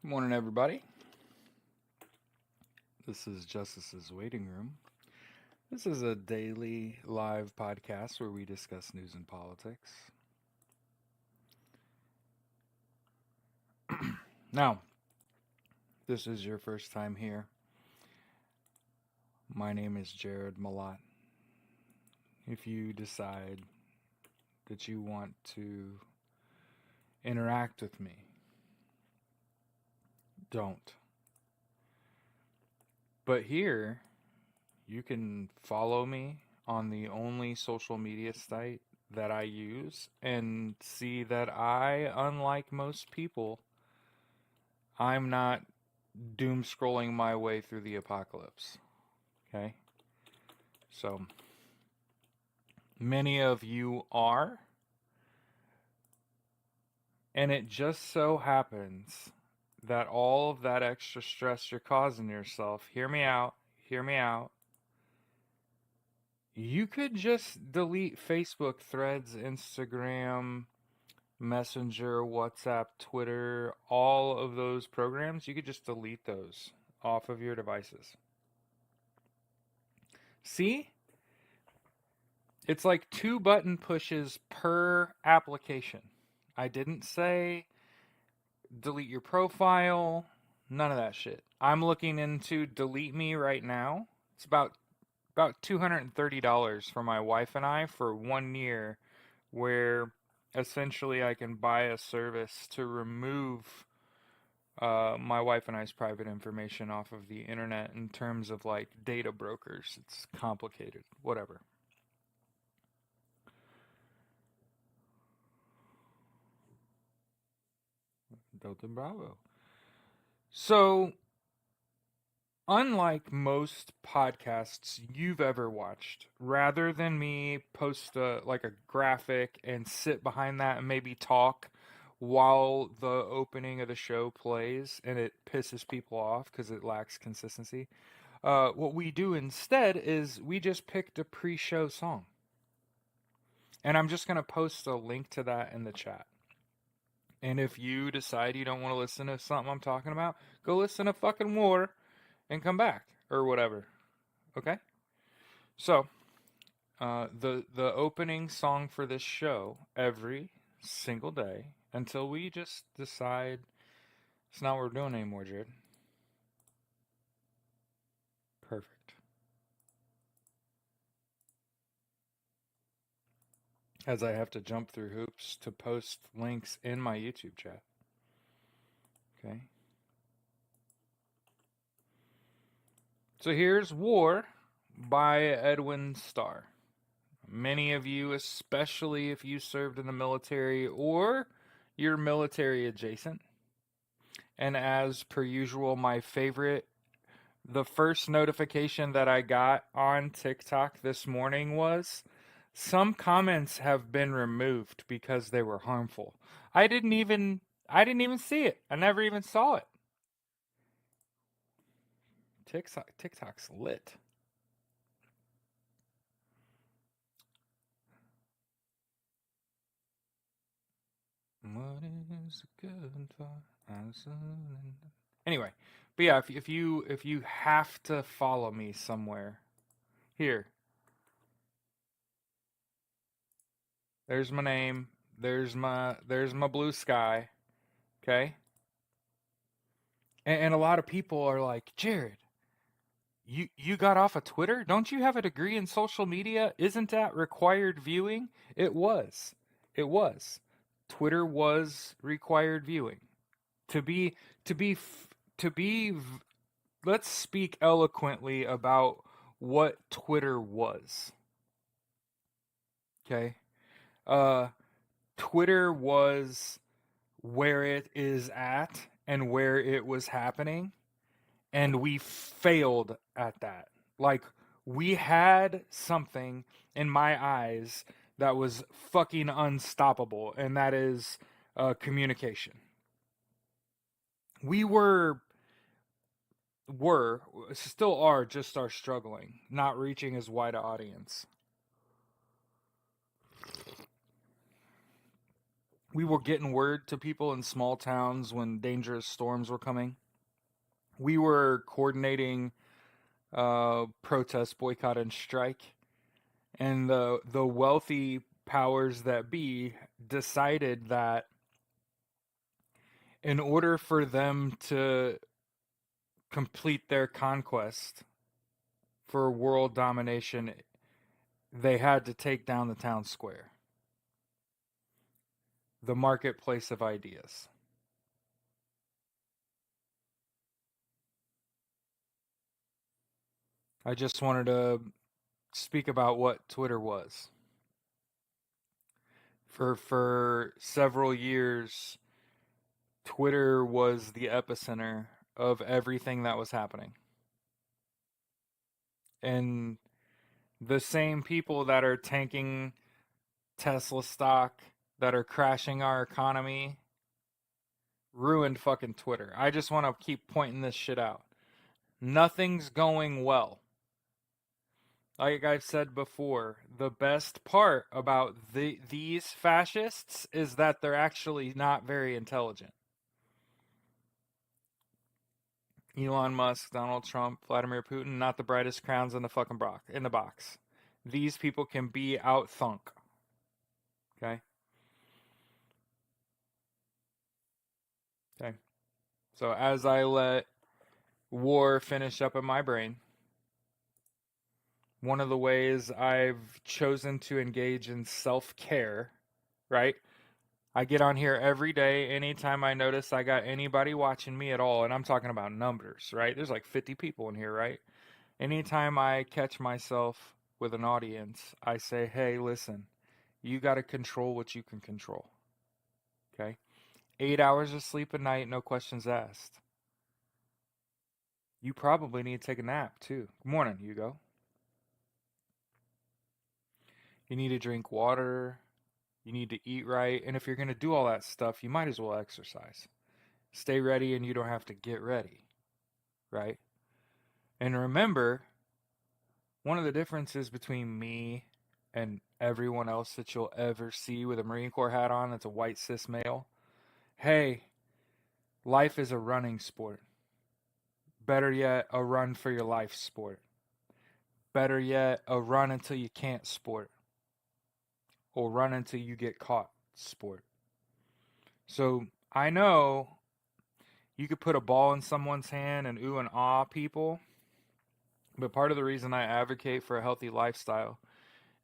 Good morning, everybody. This is Justice's Waiting Room. This is a daily live podcast where we discuss news and politics. Now, this is your first time here. My name is Jared Malat. If you decide that you want to interact with me, don't. But here, you can follow me on the only social media site that I use and see that unlike most people, I'm not doom scrolling my way through the apocalypse. Okay? So, many of you are, and it just so happens that all of that extra stress you're causing yourself, hear me out, you could just delete Facebook, Threads, Instagram, Messenger, WhatsApp, Twitter, all of those programs. You could just delete those off of your devices. See? It's like 2 button pushes per application. I didn't say delete your profile, none of that shit. I'm looking into Delete Me right now. It's about $230 for my wife and I for 1 year, where essentially I can buy a service to remove my wife and I's private information off of the internet in terms of like data brokers. It's complicated, whatever. Delta Bravo. So, unlike most podcasts you've ever watched, rather than me post a graphic and sit behind that and maybe talk while the opening of the show plays and it pisses people off because it lacks consistency, what we do instead is we just picked a pre-show song. And I'm just going to post a link to that in the chat. And if you decide you don't want to listen to something I'm talking about, go listen to fucking War and come back or whatever. Okay? So, the opening song for this show every single day until we just decide it's not what we're doing anymore, Jared. Perfect. As I have to jump through hoops to post links in my YouTube chat. Okay? So here's War by Edwin Starr. Many of you, especially if you served in the military or you're military adjacent. And as per usual, my favorite, the first notification that I got on TikTok this morning was some comments have been removed because they were harmful. I didn't even see it. I never even saw it. TikTok's lit. What is good for? Anyway, but yeah, if you have to follow me somewhere, here. There's my name. There's my blue sky. Okay? And a lot of people are like, "Jared, you got off of Twitter? Don't you have a degree in social media? Isn't that required viewing?" It was. It was. Twitter was required viewing. To be to be to be let's speak eloquently about what Twitter was. Okay? Uh Twitter was where it is at and where it was happening, and we failed at that. Like, we had something in my eyes that was fucking unstoppable, and that is communication. We still are, just are struggling, not reaching as wide an audience. We were getting word to people in small towns when dangerous storms were coming. We were coordinating protest, boycott, and strike. And the wealthy powers that be decided that in order for them to complete their conquest for world domination, they had to take down the town square, the marketplace of ideas. I just wanted to speak about what Twitter was. For several years, Twitter was the epicenter of everything that was happening. And the same people that are tanking Tesla stock, that are crashing our economy, ruined fucking Twitter. I just want to keep pointing this shit out. Nothing's going well. Like I've said before, the best part about these fascists is that they're actually not very intelligent. Elon Musk, Donald Trump, Vladimir Putin, not the brightest crowns in the fucking box. These people can be out thunk. Okay? Okay. So as I let war finish up in my brain, one of the ways I've chosen to engage in self-care, right? I get on here every day anytime I notice I got anybody watching me at all, and I'm talking about numbers, right? There's like 50 people in here, right? Anytime I catch myself with an audience, I say, "Hey, listen. You got to control what you can control." Okay? 8 hours of sleep a night, no questions asked. You probably need to take a nap too. Good morning, Hugo. You need to drink water. You need to eat right. And if you're going to do all that stuff, you might as well exercise. Stay ready and you don't have to get ready, right? And remember, one of the differences between me and everyone else that you'll ever see with a Marine Corps hat on that's a white cis male, hey, life is a running sport. Better yet, a run for your life sport. Better yet, a run until you can't sport. Or run until you get caught sport. So I know you could put a ball in someone's hand and ooh and ah people, but part of the reason I advocate for a healthy lifestyle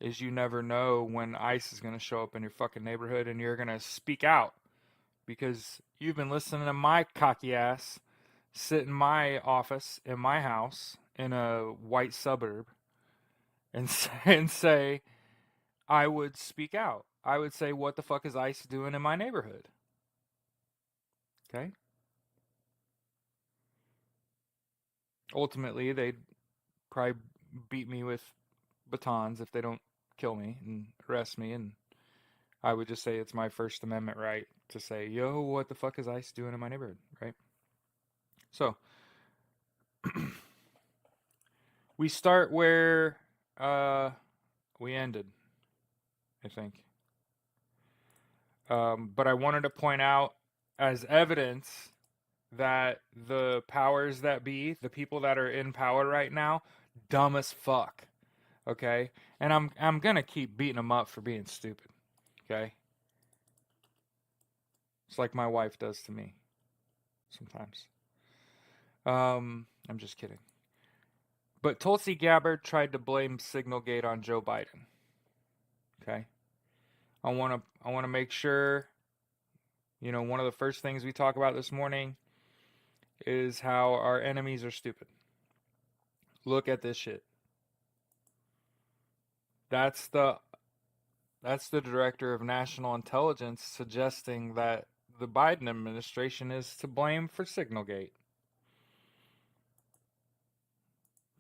is you never know when ICE is going to show up in your fucking neighborhood and you're going to speak out because you've been listening to my cocky ass sit in my office in my house in a white suburb and say I would speak out. I would say, what the fuck is ICE doing in my neighborhood? Okay? Ultimately, they'd probably beat me with batons if they don't kill me and arrest me, and I would just say it's my First Amendment right to say, yo, what the fuck is ICE doing in my neighborhood, right? So, we start where we ended, I think. But I wanted to point out as evidence that the powers that be, the people that are in power right now, dumb as fuck. Okay? And I'm going to keep beating them up for being stupid. Okay? It's like my wife does to me sometimes. I'm just kidding. But Tulsi Gabbard tried to blame Signalgate on Joe Biden. Okay? I want to make sure, one of the first things we talk about this morning is how our enemies are stupid. Look at this shit. That's the that's the director of national intelligence suggesting that the Biden administration is to blame for Signalgate.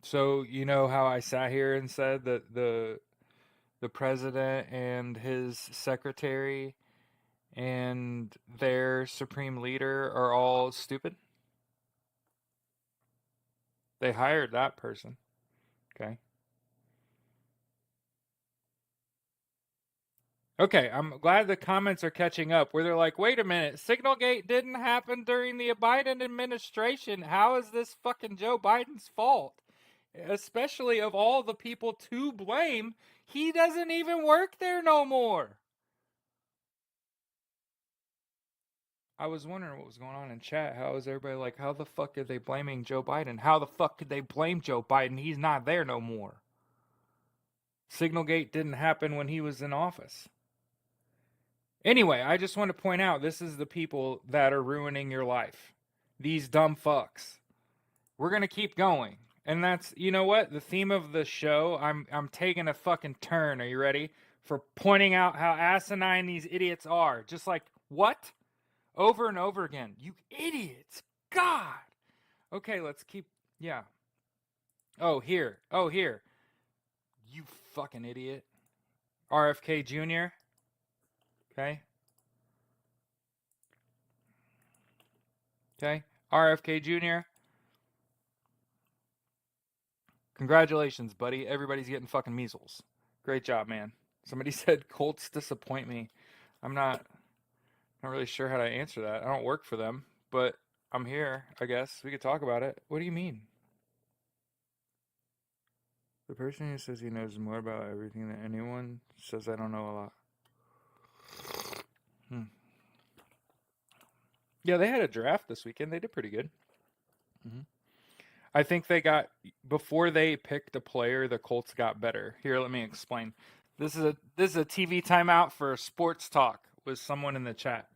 So, you know how I sat here and said that the president and his secretary and their supreme leader are all stupid? They hired that person, okay? Okay, I'm glad the comments are catching up where they're like, wait a minute, Signalgate didn't happen during the Biden administration. How is this fucking Joe Biden's fault? Especially of all the people to blame, he doesn't even work there no more. I was wondering what was going on in chat. How is everybody like, how the fuck are they blaming Joe Biden? How the fuck could they blame Joe Biden? He's not there no more. Signalgate didn't happen when he was in office. Anyway, I just want to point out this is the people that are ruining your life. These dumb fucks. We're going to keep going. And that's, you know what? The theme of the show, I'm taking a fucking turn. Are you ready? For pointing out how asinine these idiots are. Just like, what? Over and over again. You idiots. God. Okay, let's keep, yeah. Oh, here. Oh, here. You fucking idiot. RFK Jr. Okay. Okay. RFK Jr. Congratulations, buddy. Everybody's getting fucking measles. Great job, man. Somebody said Colts disappoint me. I'm not really sure how to answer that. I don't work for them, but I'm here, I guess. We could talk about it. What do you mean? The person who says he knows more about everything than anyone says I don't know a lot. Yeah, they had a draft this weekend. They did pretty good. I think they got, before they picked a player, the Colts got better. Here, let me explain. This is a TV timeout for sports talk with someone in the chat.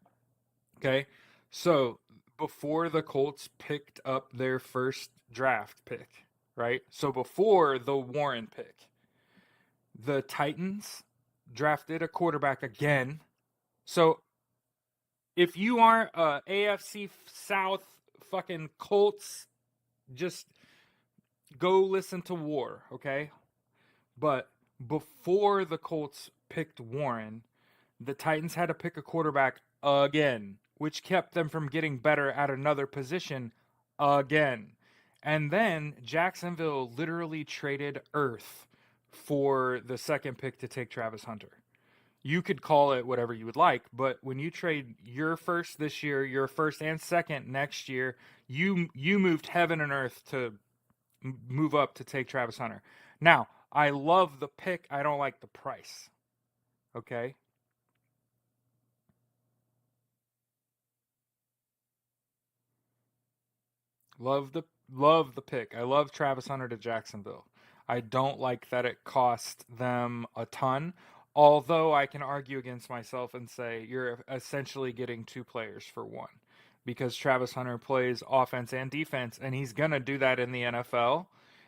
Okay, so before the Colts picked up their first draft pick, right? So before the Warren pick, the Titans drafted a quarterback again. So if you aren't a AFC South fucking Colts, just go listen to War, okay? But before the Colts picked Warren, the Titans had to pick a quarterback again, which kept them from getting better at another position again. And then Jacksonville literally traded Earth for the second pick to take Travis Hunter. You could call it whatever you would like, but when you trade your first this year, your first and second next year, you moved heaven and earth to move up to take Travis Hunter. Now, I love the pick. I don't like the price. Okay? Love the pick. I love Travis Hunter to Jacksonville. I don't like that it cost them a ton. Although I can argue against myself and say you're essentially getting two players for one. Because Travis Hunter plays offense and defense, and he's going to do that in the NFL.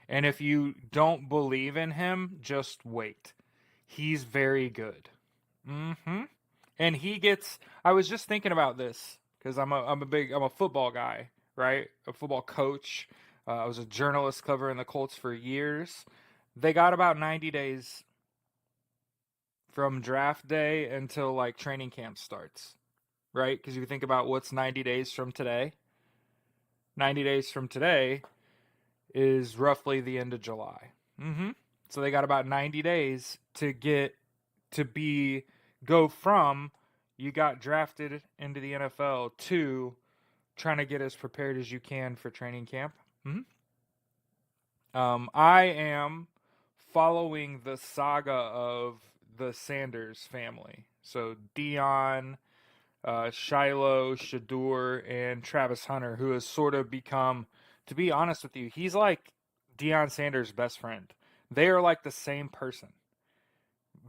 And if you don't believe in him, just wait. He's very good. Mm-hmm. And he gets. I was just thinking about this because I'm a football guy, right? A football coach. I was a journalist covering the Colts for years. They got about 90 days from draft day until like training camp starts, right? Because you think about what's 90 days from today. 90 days from today is roughly the end of July. Mm-hmm. So they got about 90 days to get to go from you got drafted into the NFL to trying to get as prepared as you can for training camp. I am following the saga of the Sanders family. So Dion, Shiloh, Shadur, and Travis Hunter, who has sort of become, to be honest with you, he's like Deion Sanders' best friend. They are like the same person.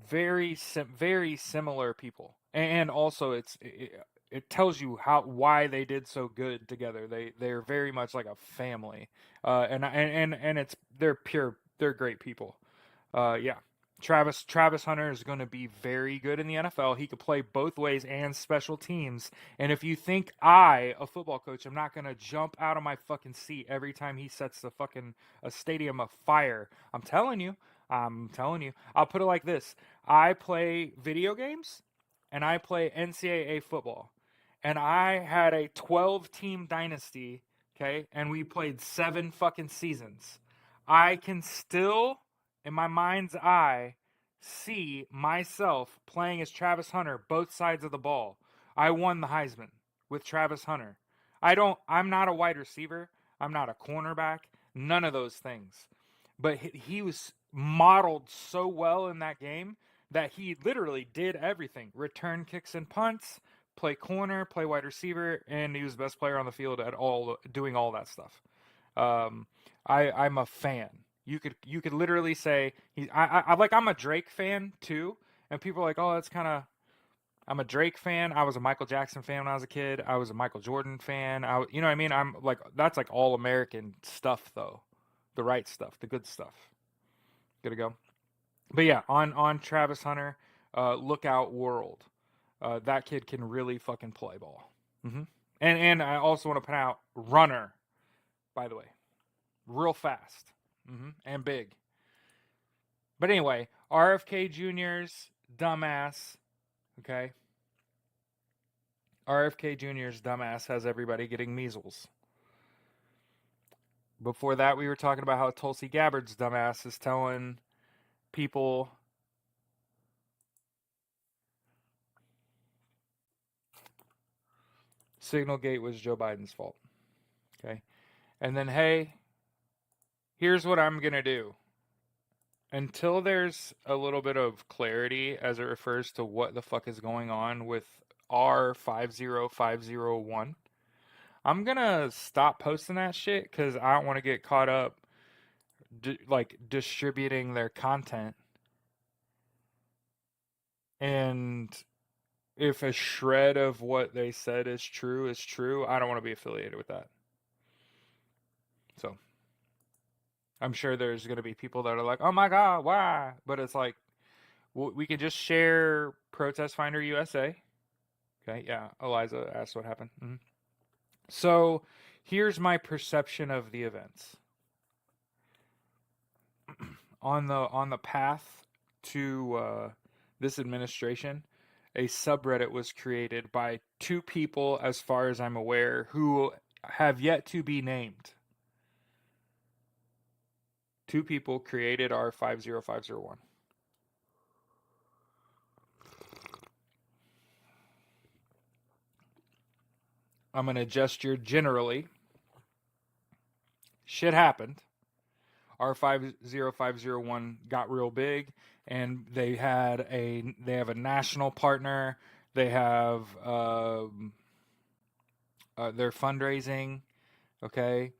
Very similar people, and also it tells you why they did so good together. They're very much like a family, and it's they're great people. Yeah, Travis Hunter is going to be very good in the NFL. He could play both ways and special teams. And if you think a football coach, I'm not going to jump out of my fucking seat every time he sets the fucking a stadium afire, I'm telling you. I'll put it like this. I play video games and I play NCAA football. And I had a 12-team dynasty, okay? And we played 7 fucking seasons. I can still, in my mind's eye, see myself playing as Travis Hunter both sides of the ball. I won the Heisman with Travis Hunter. I'm not a wide receiver. I'm not a cornerback. None of those things. But he was modeled so well in that game that he literally did everything. Return kicks and punts, play corner, play wide receiver, and he was the best player on the field at all, doing all that stuff. I'm a fan. You could literally say I'm a Drake fan too, and people are like, oh, that's kind of. I'm a Drake fan. I was a Michael Jackson fan when I was a kid. I was a Michael Jordan fan. You know what I mean? I'm like, that's like all American stuff though, the right stuff, the good stuff. Good to go. But yeah, on Travis Hunter, Lookout World. That kid can really fucking play ball. And I also want to point out runner, by the way, real fast, and big. But anyway, RFK Jr.'s dumbass. Okay. RFK Jr.'s dumbass has everybody getting measles. Before that, we were talking about how Tulsi Gabbard's dumbass is telling people Signalgate was Joe Biden's fault. Okay. And then, hey, here's what I'm going to do. Until there's a little bit of clarity as it refers to what the fuck is going on with R50501, I'm going to stop posting that shit because I don't want to get caught up distributing their content. And if a shred of what they said is true, I don't want to be affiliated with that. So I'm sure there's going to be people that are like, oh my God, why? But it's like, we could just share Protest Finder USA. Okay, yeah, Eliza asked what happened. So here's my perception of the events. On the path to this administration, a subreddit was created by two people, as far as I'm aware, who have yet to be named. Two people created R50501. I'm going to gesture generally. Shit happened. R50501 got real big, and they have a national partner. They have their fundraising, okay?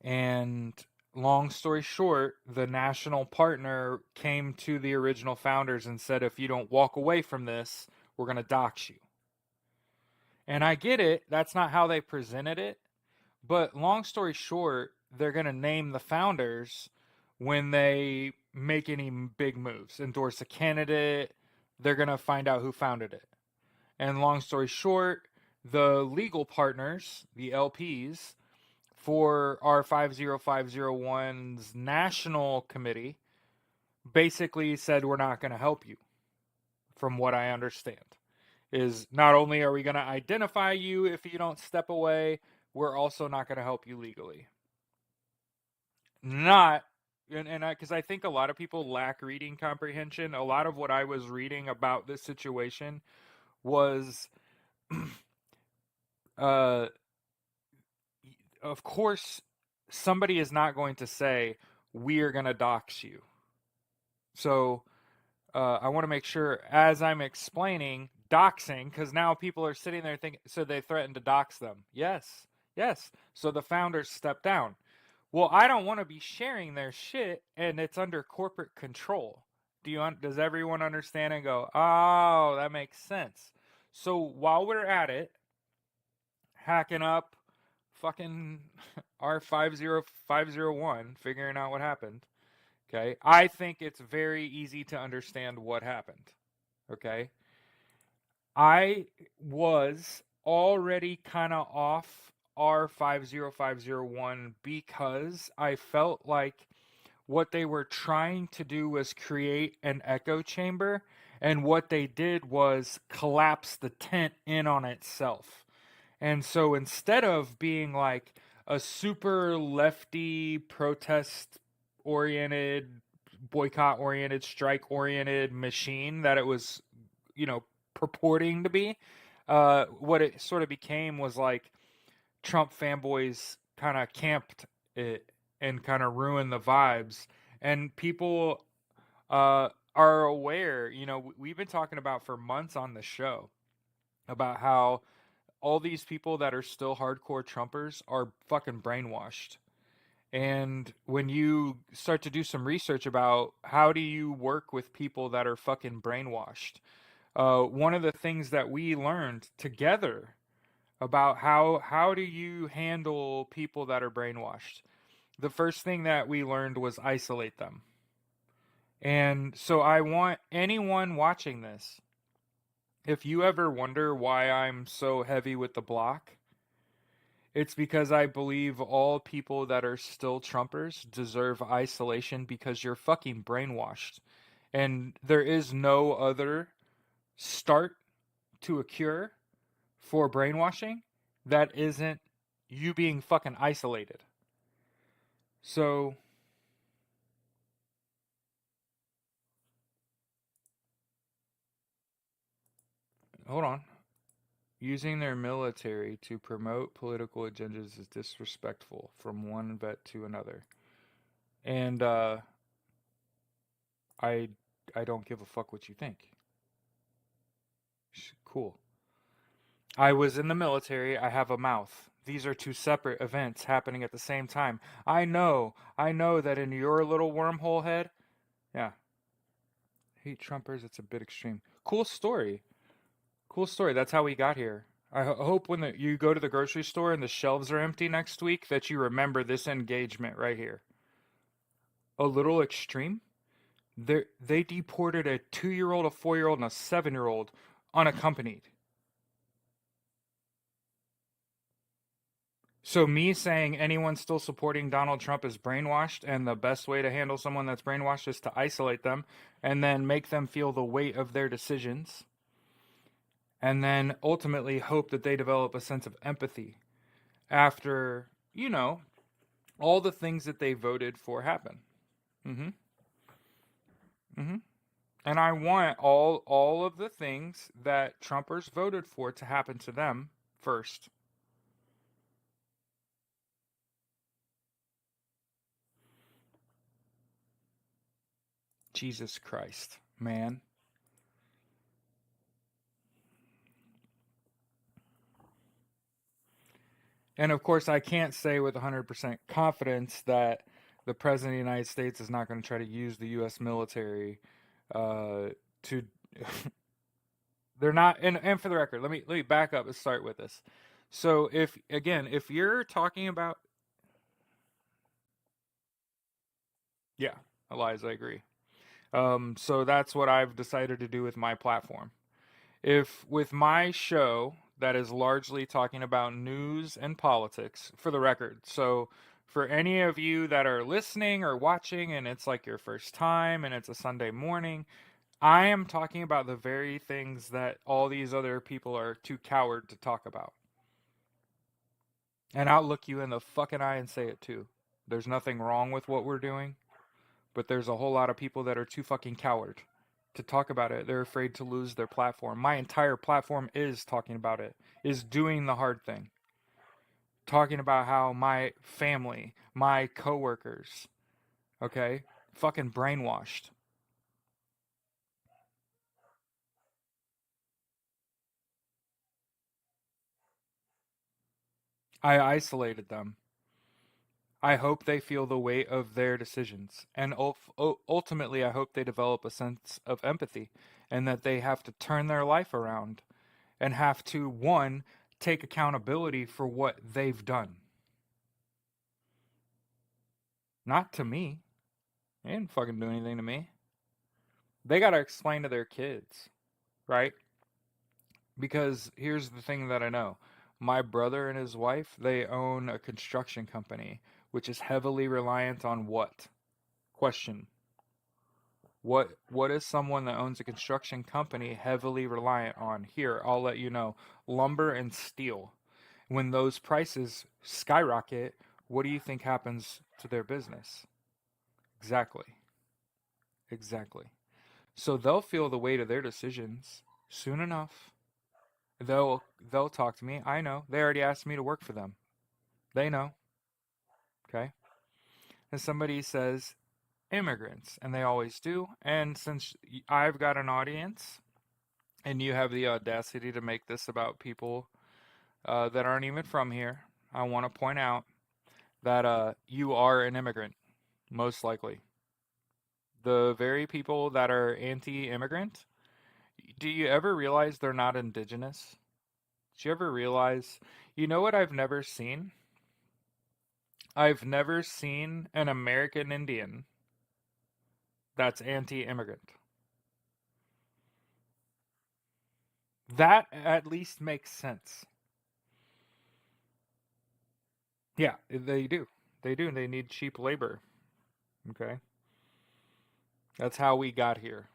And long story short, the national partner came to the original founders and said, if you don't walk away from this, we're going to dox you. And I get it. That's not how they presented it. But long story short, they're going to name the founders when they make any big moves, endorse a candidate. They're going to find out who founded it. And long story short, the legal partners, the LPs, for R50501's national committee basically said, we're not going to help you, from what I understand. Is not only are we going to identify you if you don't step away, we're also not going to help you legally. Not, and because I think a lot of people lack reading comprehension. A lot of what I was reading about this situation was, of course, somebody is not going to say, we are going to dox you. So I want to make sure, as I'm explaining, doxing, because now people are sitting there thinking, so they threatened to dox them. Yes. So the founders stepped down. Well, I don't want to be sharing their shit, and it's under corporate control. Does everyone understand and go, oh, that makes sense? So while we're at it, hacking up fucking R50501, figuring out what happened, okay, I think it's very easy to understand what happened, okay? I was already kind of off R50501 because I felt like what they were trying to do was create an echo chamber, and what they did was collapse the tent in on itself. And so instead of being like a super lefty protest oriented boycott oriented, strike oriented machine that it was, purporting to be. What it sort of became was like Trump fanboys kind of camped it and kind of ruined the vibes. And people are aware, we've been talking about for months on the show about how all these people that are still hardcore Trumpers are fucking brainwashed. And when you start to do some research about how do you work with people that are fucking brainwashed, one of the things that we learned together about how do you handle people that are brainwashed, the first thing that we learned was isolate them. And so I want anyone watching this, if you ever wonder why I'm so heavy with the block, it's because I believe all people that are still Trumpers deserve isolation because you're fucking brainwashed. And there is no other start to a cure for brainwashing that isn't you being fucking isolated. So, hold on. Using their military to promote political agendas is disrespectful from one vet to another. And I I don't give a fuck what you think. Cool. I was in the military. I have a mouth. These are two separate events happening at the same time. I know that in your little wormhole head, yeah, hate Trumpers, it's a bit extreme. Cool story. Cool story. That's how we got here. I hope when you go to the grocery store and the shelves are empty next week that you remember this engagement right here. A little extreme. They deported a 2-year-old, a 4-year-old, and a 7-year-old unaccompanied. So me saying anyone still supporting Donald Trump is brainwashed, and the best way to handle someone that's brainwashed is to isolate them and then make them feel the weight of their decisions, and then ultimately hope that they develop a sense of empathy after, all the things that they voted for happen. Mhm. Mhm. And I want all of the things that Trumpers voted for to happen to them first. Jesus Christ, man. And of course, I can't say with 100% confidence that the President of the United States is not going to try to use the U.S. military to. They're not. And for the record, let me back up and start with this. So if you're talking about, yeah, Eliza, I agree. So that's what I've decided to do with my platform. If with my show that is largely talking about news and politics, for the record, so for any of you that are listening or watching and it's like your first time and it's a Sunday morning, I am talking about the very things that all these other people are too coward to talk about. And I'll look you in the fucking eye and say it too. There's nothing wrong with what we're doing, but there's a whole lot of people that are too fucking coward to talk about it. They're afraid to lose their platform. My entire platform is talking about it, is doing the hard thing. Talking about how my family, my coworkers, okay, fucking brainwashed. I isolated them. I hope they feel the weight of their decisions. And ultimately, I hope they develop a sense of empathy and that they have to turn their life around and have to, one, take accountability for what they've done. Not to me. They didn't fucking do anything to me. They got to explain to their kids, right? Because here's the thing that I know. My brother and his wife, they own a construction company, which is heavily reliant on what? Question. What is someone that owns a construction company heavily reliant on? Here, I'll let you know. Lumber and steel. When those prices skyrocket, what do you think happens to their business? Exactly. Exactly. So they'll feel the weight of their decisions soon enough. They'll talk to me. I know. They already asked me to work for them. They know. Okay. And somebody says immigrants, and they always do. And since I've got an audience, and you have the audacity to make this about people that aren't even from here, I want to point out that you are an immigrant, most likely. The very people that are anti-immigrant, do you ever realize they're not indigenous? Do you ever realize, you know what I've never seen? I've never seen an American Indian that's anti-immigrant. That at least makes sense. Yeah, they do. They do. They need cheap labor. Okay. That's how we got here.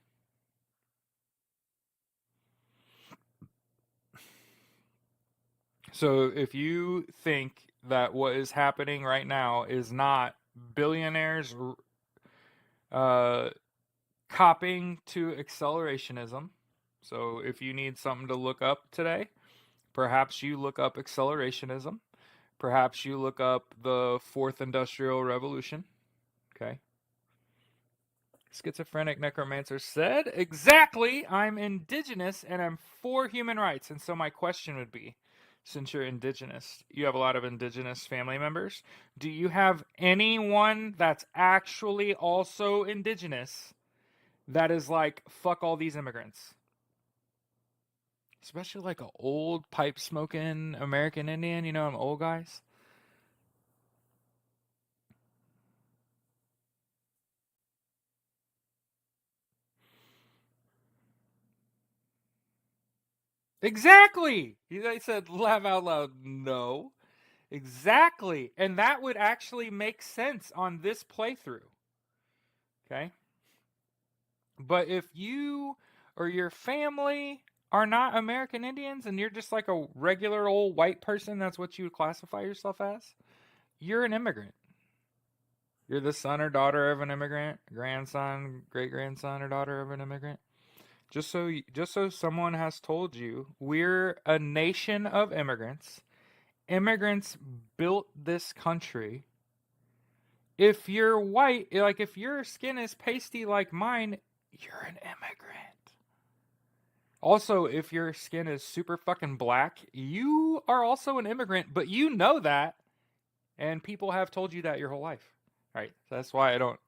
So if you think that what is happening right now is not billionaires uh, copying to accelerationism, so if you need something to look up today, perhaps you look up accelerationism. Perhaps you look up the fourth industrial revolution. Okay. Schizophrenic necromancer said, exactly, I'm indigenous and I'm for human rights. And so my question would be, since you're indigenous, you have a lot of indigenous family members. Do you have anyone that's actually also indigenous that is like, fuck all these immigrants? Especially like an old pipe smoking American Indian, you know, them old guys. Exactly. They said laugh out loud. No. Exactly. And that would actually make sense on this playthrough. Okay. But if you or your family are not American Indians and you're just like a regular old white person, that's what you would classify yourself as, you're an immigrant. You're the son or daughter of an immigrant, grandson, great grandson or daughter of an immigrant. Just so someone has told you, we're a nation of immigrants. Immigrants built this country. If you're white, like if your skin is pasty like mine, you're an immigrant. Also, if your skin is super fucking black, you are also an immigrant, but you know that, and people have told you that your whole life. Right? So that's why I don't.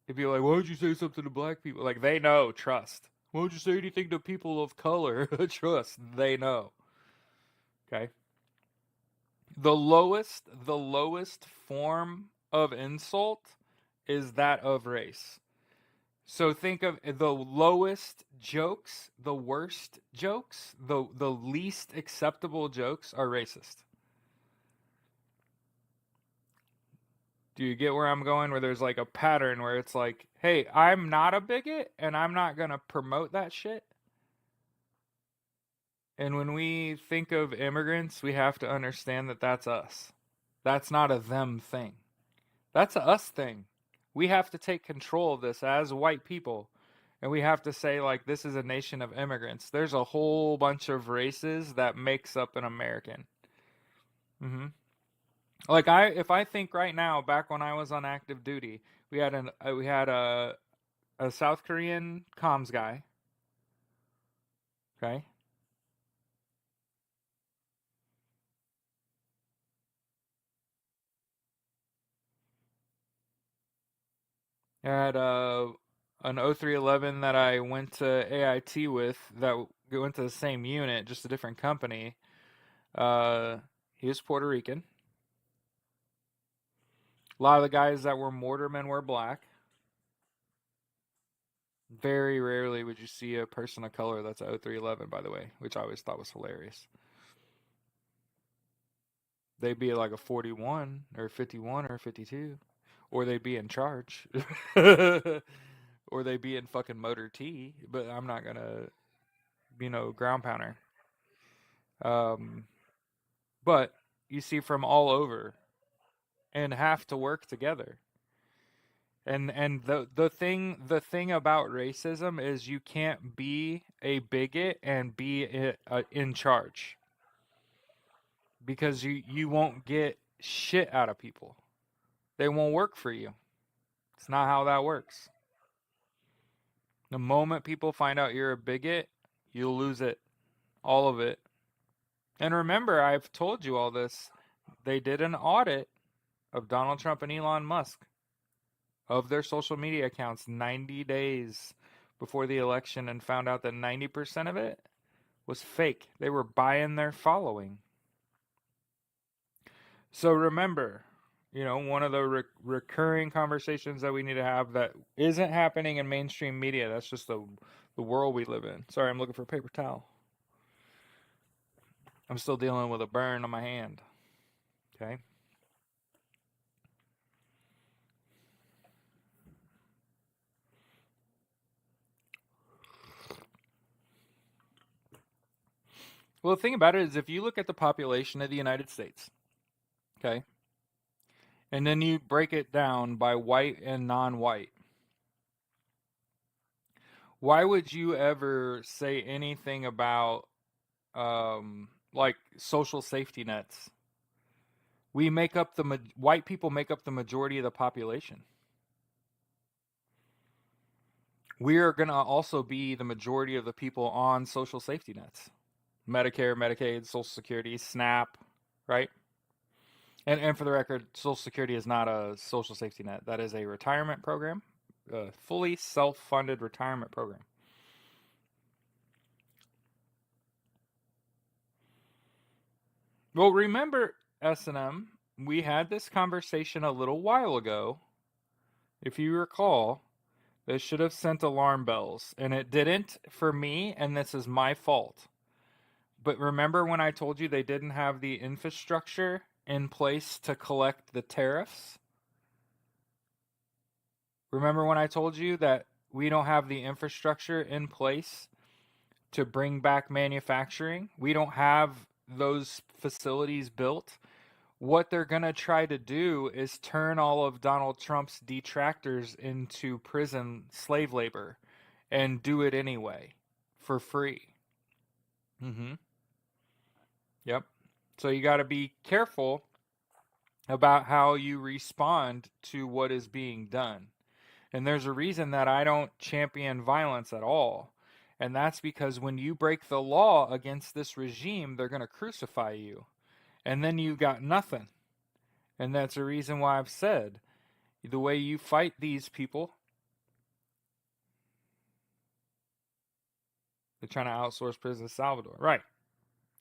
If you're like, why would you say something to black people? Like, they know, trust. Why would you say anything to people of color? Trust, they know. Okay? The lowest form of insult is that of race. So think of the lowest jokes, the worst jokes, the least acceptable jokes are racist. Do you get where I'm going? Where there's like a pattern where it's like, hey, I'm not a bigot and I'm not going to promote that shit. And when we think of immigrants, we have to understand that that's us. That's not a them thing. That's a us thing. We have to take control of this as white people. And we have to say, like, this is a nation of immigrants. There's a whole bunch of races that makes up an American. hmm Like if I think right now, back when I was on active duty, we had a South Korean comms guy. Okay, I had an 0311 that I went to AIT with that went to the same unit, just a different company. Uh, he was Puerto Rican. A lot of the guys that were mortarmen were black. Very rarely would you see a person of color that's a 0311, by the way, which I always thought was hilarious. They'd be like a 41 or 51 or 52, or they'd be in charge, or they'd be in fucking motor T. But I'm not gonna, ground pounder. Um, but you see from all over and have to work together. And the thing about racism is you can't be a bigot and be in charge, because you won't get shit out of people. They won't work for you. It's not how that works. The moment people find out you're a bigot, you'll lose it, all of it. And remember, I've told you all this. They did an audit of Donald Trump and Elon Musk, of their social media accounts 90 days before the election, and found out that 90% of it was fake. They were buying their following. So remember, one of the recurring conversations that we need to have that isn't happening in mainstream media. That's just the world we live in. Sorry, I'm looking for a paper towel. I'm still dealing with a burn on my hand. Okay. Well, the thing about it is, if you look at the population of the United States, okay, and then you break it down by white and non-white, why would you ever say anything about like social safety nets? We make up white people make up the majority of the population. We are going to also be the majority of the people on social safety nets. Medicare, Medicaid, Social Security, SNAP, right? And for the record, Social Security is not a social safety net. That is a retirement program, a fully self-funded retirement program. Well, remember, S&M, we had this conversation a little while ago. If you recall, this should have sent alarm bells, and it didn't for me, and this is my fault. But remember when I told you they didn't have the infrastructure in place to collect the tariffs? Remember when I told you that we don't have the infrastructure in place to bring back manufacturing? We don't have those facilities built. What they're going to try to do is turn all of Donald Trump's detractors into prison slave labor and do it anyway for free. Mm-hmm. Yep. So you got to be careful about how you respond to what is being done. And there's a reason that I don't champion violence at all. And that's because when you break the law against this regime, they're going to crucify you. And then you've got nothing. And that's the reason why I've said the way you fight these people, they're trying to outsource prison to Salvador. Right.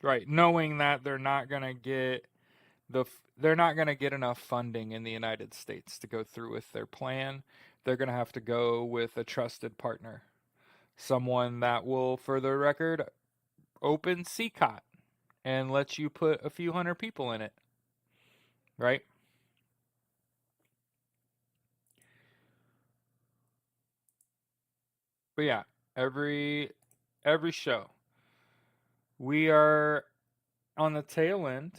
Right. Knowing that they're not going to get enough funding in the United States to go through with their plan. They're going to have to go with a trusted partner, someone that will, for the record, open CCOT and let you put a few hundred people in it, right? But yeah, every show we are on the tail end.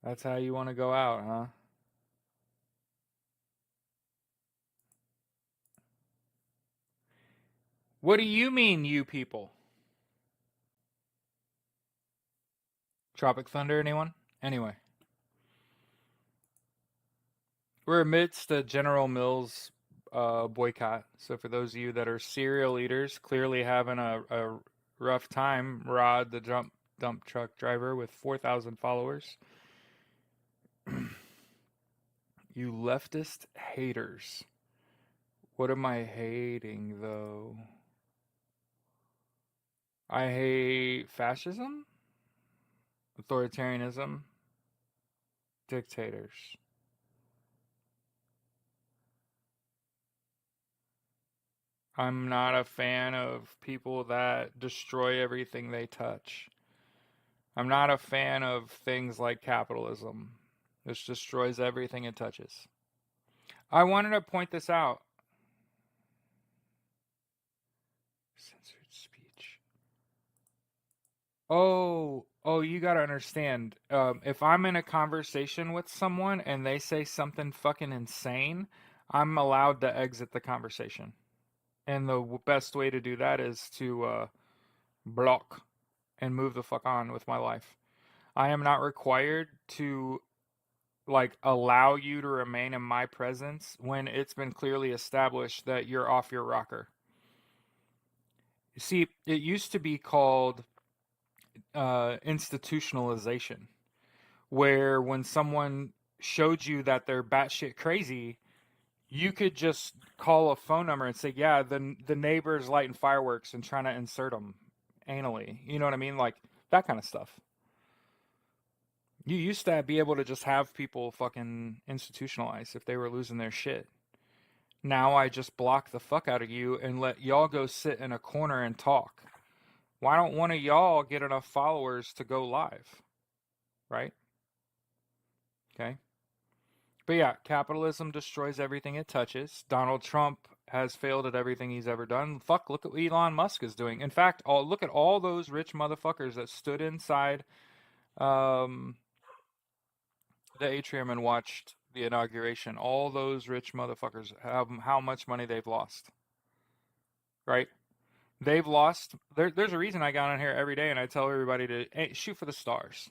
That's how you want to go out, huh? What do you mean, you people? Tropic Thunder, anyone? Anyway, we're amidst a General Mills boycott. So for those of you that are cereal eaters, clearly having a rough time, Rod, the dump truck driver with 4,000 followers, you leftist haters. What am I hating, though? I hate fascism, authoritarianism, dictators. I'm not a fan of people that destroy everything they touch. I'm not a fan of things like capitalism. This destroys everything it touches. I wanted to point this out. Censored speech. Oh, you gotta understand. If I'm in a conversation with someone and they say something fucking insane, I'm allowed to exit the conversation. And the best way to do that is to block and move the fuck on with my life. I am not required to like allow you to remain in my presence when it's been clearly established that you're off your rocker. See, it used to be called institutionalization, where when someone showed you that they're batshit crazy, you could just call a phone number and say, "Yeah, the neighbor's lighting fireworks and trying to insert them anally." You know what I mean? Like that kind of stuff. You used to be able to just have people fucking institutionalized if they were losing their shit. Now I just block the fuck out of you and let y'all go sit in a corner and talk. Why don't one of y'all get enough followers to go live? Right? Okay. But yeah, capitalism destroys everything it touches. Donald Trump has failed at everything he's ever done. Fuck, look at what Elon Musk is doing. In fact, look at all those rich motherfuckers that stood inside um, the atrium and watched the inauguration. All those rich motherfuckers have how much money they've lost, right? They've lost. There's a reason I got on here every day and I tell everybody to hey, shoot for the stars.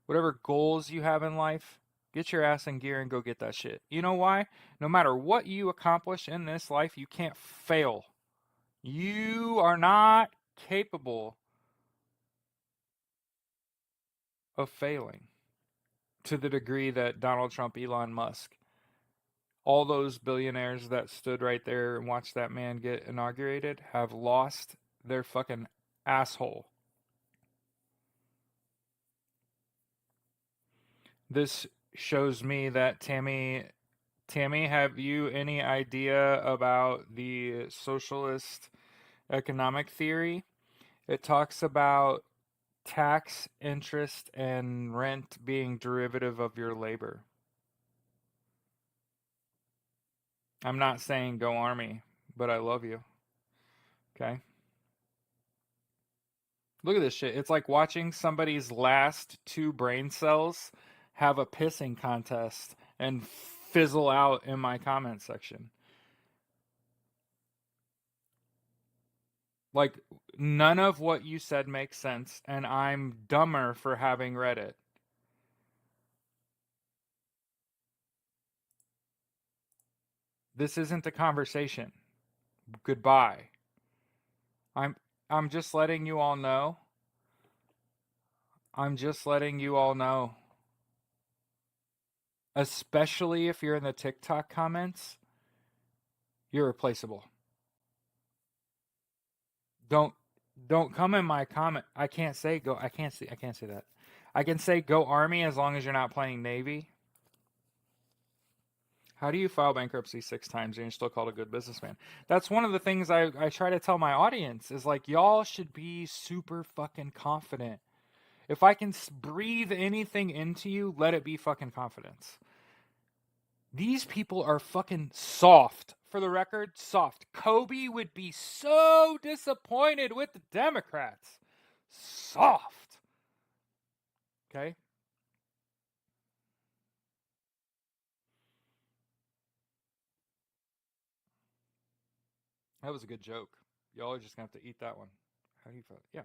Whatever goals you have in life, get your ass in gear and go get that shit. You know why? No matter what you accomplish in this life, you can't fail. You are not capable of failing to the degree that Donald Trump, Elon Musk, all those billionaires that stood right there and watched that man get inaugurated have lost their fucking asshole. This shows me that Tammy, have you any idea about the socialist economic theory? It talks about tax, interest, and rent being derivative of your labor. I'm not saying go army, but I love you. Okay? Look at this shit. It's like watching somebody's last two brain cells have a pissing contest and fizzle out in my comment section. Like, none of what you said makes sense, and I'm dumber for having read it. This isn't a conversation. Goodbye. I'm I'm just letting you all know. I'm just letting you all know. Especially if you're in the TikTok comments, you're replaceable. Don't don't come in my comment. I can't say go. I can't say that. I can say go army as long as you're not playing navy. How do you file bankruptcy 6 times and you're still called a good businessman? That's one of the things I try to tell my audience is like y'all should be super fucking confident. If I can breathe anything into you, let it be fucking confidence. These people are fucking soft. For the record, soft. Kobe would be so disappointed with the Democrats. Soft. Okay? That was a good joke. Y'all are just gonna have to eat that one. How do you feel? Yeah.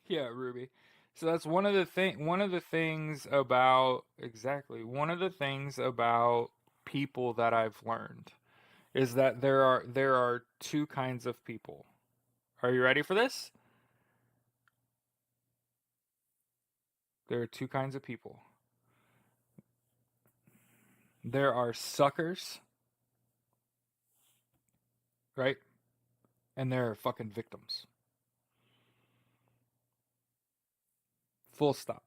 Yeah, Ruby. So that's one of the things about exactly one of the things about people that I've learned is that there are two kinds of people. Are you ready for this? There are two kinds of people. There are suckers, right? And there are fucking victims. Full stop.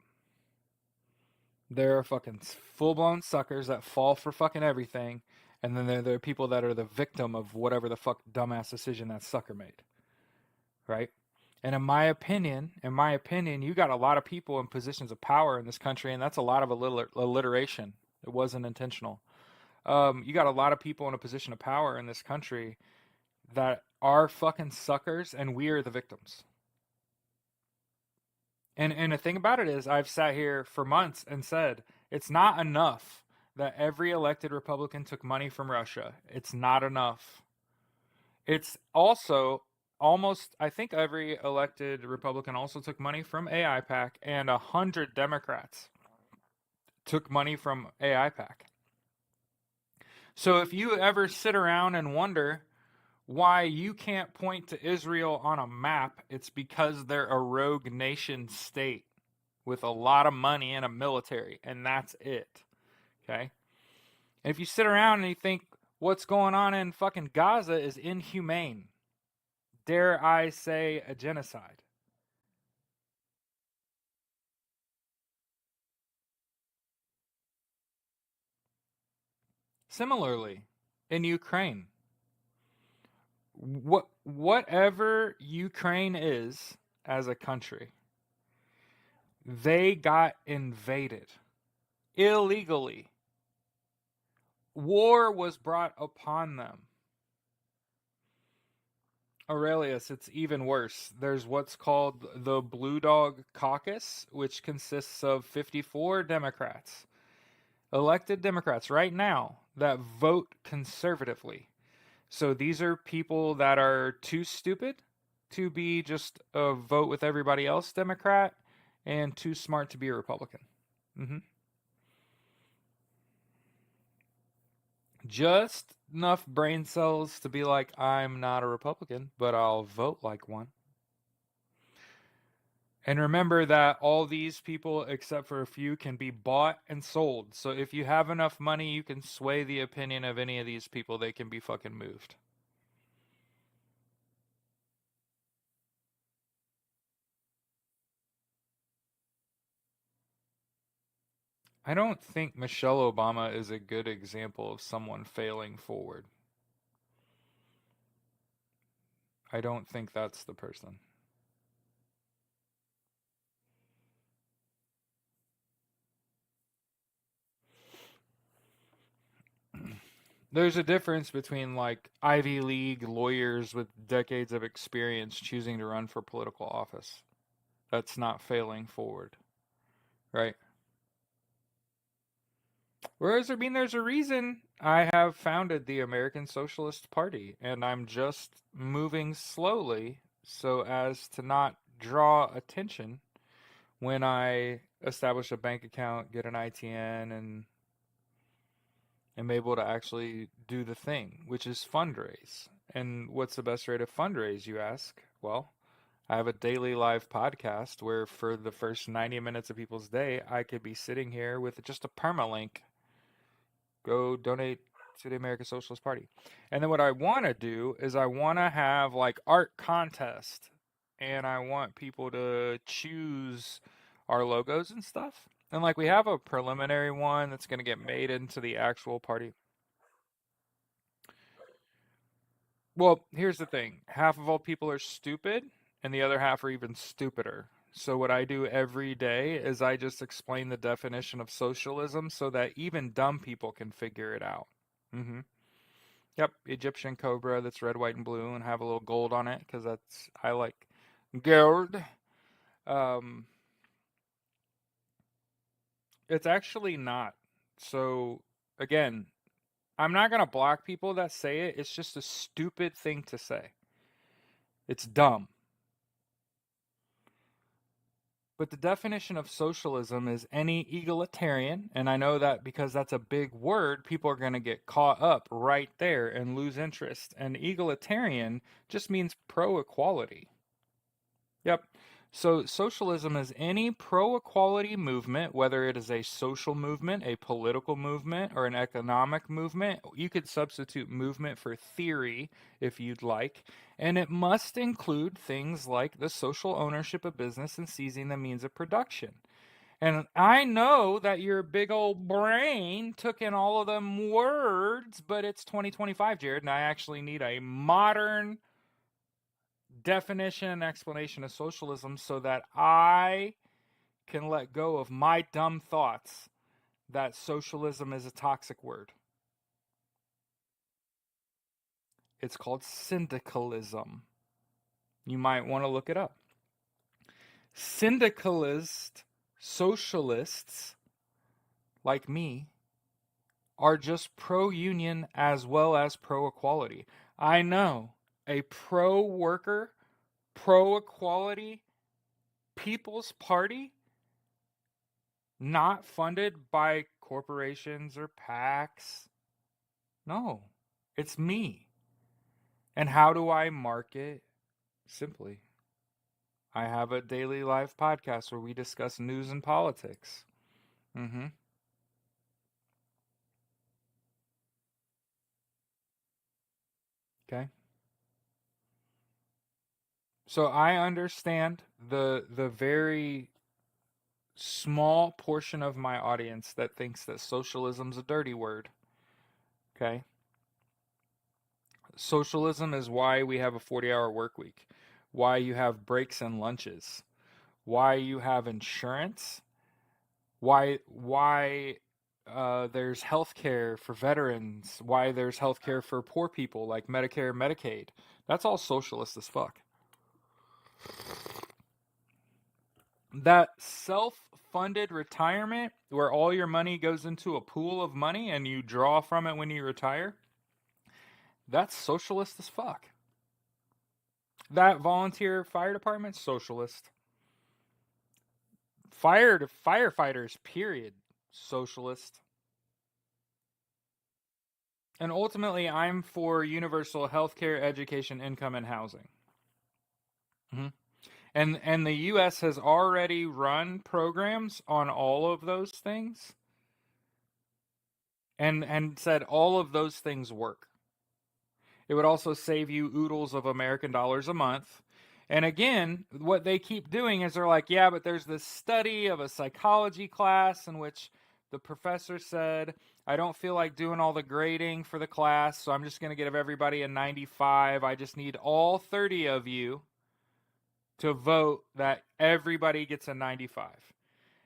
There are fucking full blown suckers that fall for fucking everything, And then there are people that are the victim of whatever the fuck dumbass decision that sucker made, right? And in my opinion, you got a lot of people in positions of power in this country, and that's a lot of alliteration. It wasn't intentional. You got a lot of people in a position of power in this country that are fucking suckers, and we are the victims. And the thing about it is, I've sat here for months and said it's not enough that every elected Republican took money from Russia. It's not enough. It's also almost, I think every elected Republican also took money from AIPAC, and 100 Democrats took money from AIPAC. So if you ever sit around and wonder why you can't point to Israel on a map, it's because they're a rogue nation state with a lot of money and a military, and that's it. Okay? And if you sit around and you think what's going on in fucking Gaza is inhumane, dare I say a genocide? Similarly, in Ukraine, whatever Ukraine is as a country, they got invaded illegally. War was brought upon them. Aurelius, it's even worse. There's what's called the Blue Dog Caucus, which consists of 54 Democrats, elected Democrats right now, that vote conservatively. So these are people that are too stupid to be just a vote with everybody else Democrat and too smart to be a Republican. Hmm. Just enough brain cells to be like, I'm not a Republican, but I'll vote like one. And remember that all these people, except for a few, can be bought and sold. So if you have enough money, you can sway the opinion of any of these people. They can be fucking moved. I don't think Michelle Obama is a good example of someone failing forward. I don't think that's the person. There's a difference between like Ivy League lawyers with decades of experience choosing to run for political office. That's not failing forward, right? Whereas, I mean, there's a reason I have founded the American Socialist Party, and I'm just moving slowly so as to not draw attention when I establish a bank account, get an ITN, and am able to actually do the thing, which is fundraise. And what's the best way to fundraise, you ask? Well, I have a daily live podcast where for the first 90 minutes of people's day, I could be sitting here with just a permalink. Go donate to the American Socialist Party. And then what I want to do is I want to have like art contest, and I want people to choose our logos and stuff. And like we have a preliminary one that's going to get made into the actual party. Well, here's the thing. Half of all people are stupid, and the other half are even stupider. So what I do every day is I just explain the definition of socialism so that even dumb people can figure it out. Hmm. Yep, Egyptian cobra that's red, white, and blue, and have a little gold on it because that's I like gold. Um, it's actually not. So again, I'm not gonna block people that say it. It's just a stupid thing to say. It's dumb. But the definition of socialism is any egalitarian, and I know that because that's a big word, people are going to get caught up right there and lose interest. And egalitarian just means pro equality. Yep. So socialism is any pro equality movement, whether it is a social movement, a political movement, or an economic movement. You could substitute movement for theory if you'd like. And it must include things like the social ownership of business and seizing the means of production. And I know that your big old brain took in all of them words, but it's 2025, Jared, and I actually need a modern definition and explanation of socialism so that I can let go of my dumb thoughts that socialism is a toxic word. It's called syndicalism. You might want to look it up. Syndicalist socialists like me are just pro-union as well as pro-equality. I know a pro-worker, pro-equality People's Party not funded by corporations or PACs. No, it's me. And how do I market? Simply, I have a daily live podcast where we discuss news and politics. Mm-hmm. Okay. So I understand the very small portion of my audience that thinks that socialism's a dirty word. Okay. Socialism is why we have a 40-hour work week, why you have breaks and lunches, why you have insurance, why there's health care for veterans, why there's health care for poor people like Medicare and Medicaid. That's all socialist as fuck. That self-funded retirement where all your money goes into a pool of money and you draw from it when you retire, that's socialist as fuck. That volunteer fire department, socialist. Firefighters, period, socialist. And ultimately, I'm for universal healthcare, education, income, and housing. Mm-hmm. And the U.S. has already run programs on all of those things, and said all of those things work. It would also save you oodles of American dollars a month. And again, what they keep doing is they're like, yeah, but there's this study of a psychology class in which the professor said, I don't feel like doing all the grading for the class, so I'm just going to give everybody a 95. I just need all 30 of you to vote that everybody gets a 95.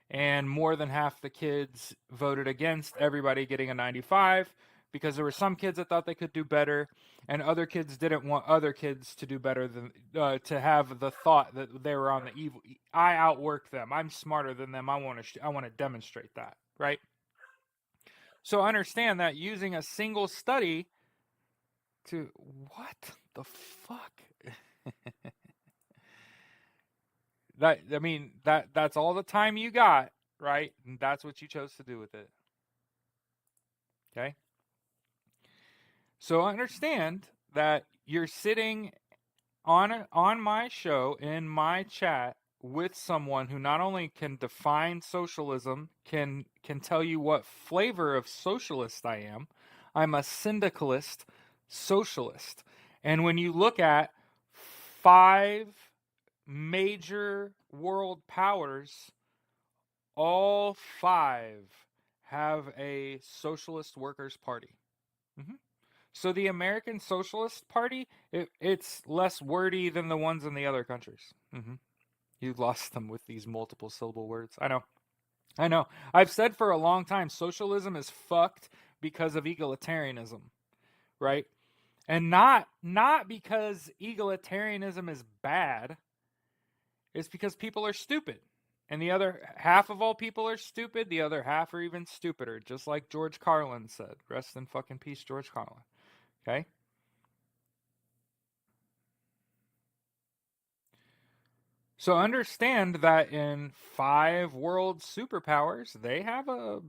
And more than half the kids voted against everybody getting a 95 because there were some kids that thought they could do better, and other kids didn't want other kids to do better than to have the thought that they were on the evil. I outwork them. I'm smarter than them. I want to demonstrate that, right? So understand that using a single study to what the fuck? That I mean that's all the time you got, right? And that's what you chose to do with it. Okay? So understand that you're sitting on my show in my chat with someone who not only can define socialism, can tell you what flavor of socialist I am. I'm a syndicalist socialist. And when you look at five major world powers, all five have a socialist workers party. Mhm. So the American Socialist Party, it's less wordy than the ones in the other countries. You lost them with these multiple syllable words. I know. I know. I've said for a long time, socialism is fucked because of egalitarianism, right? And not because egalitarianism is bad. It's because people are stupid. And the other half of all people are stupid. The other half are even stupider, just like George Carlin said. Rest in fucking peace, George Carlin. Okay? So understand that in five world superpowers, they have a.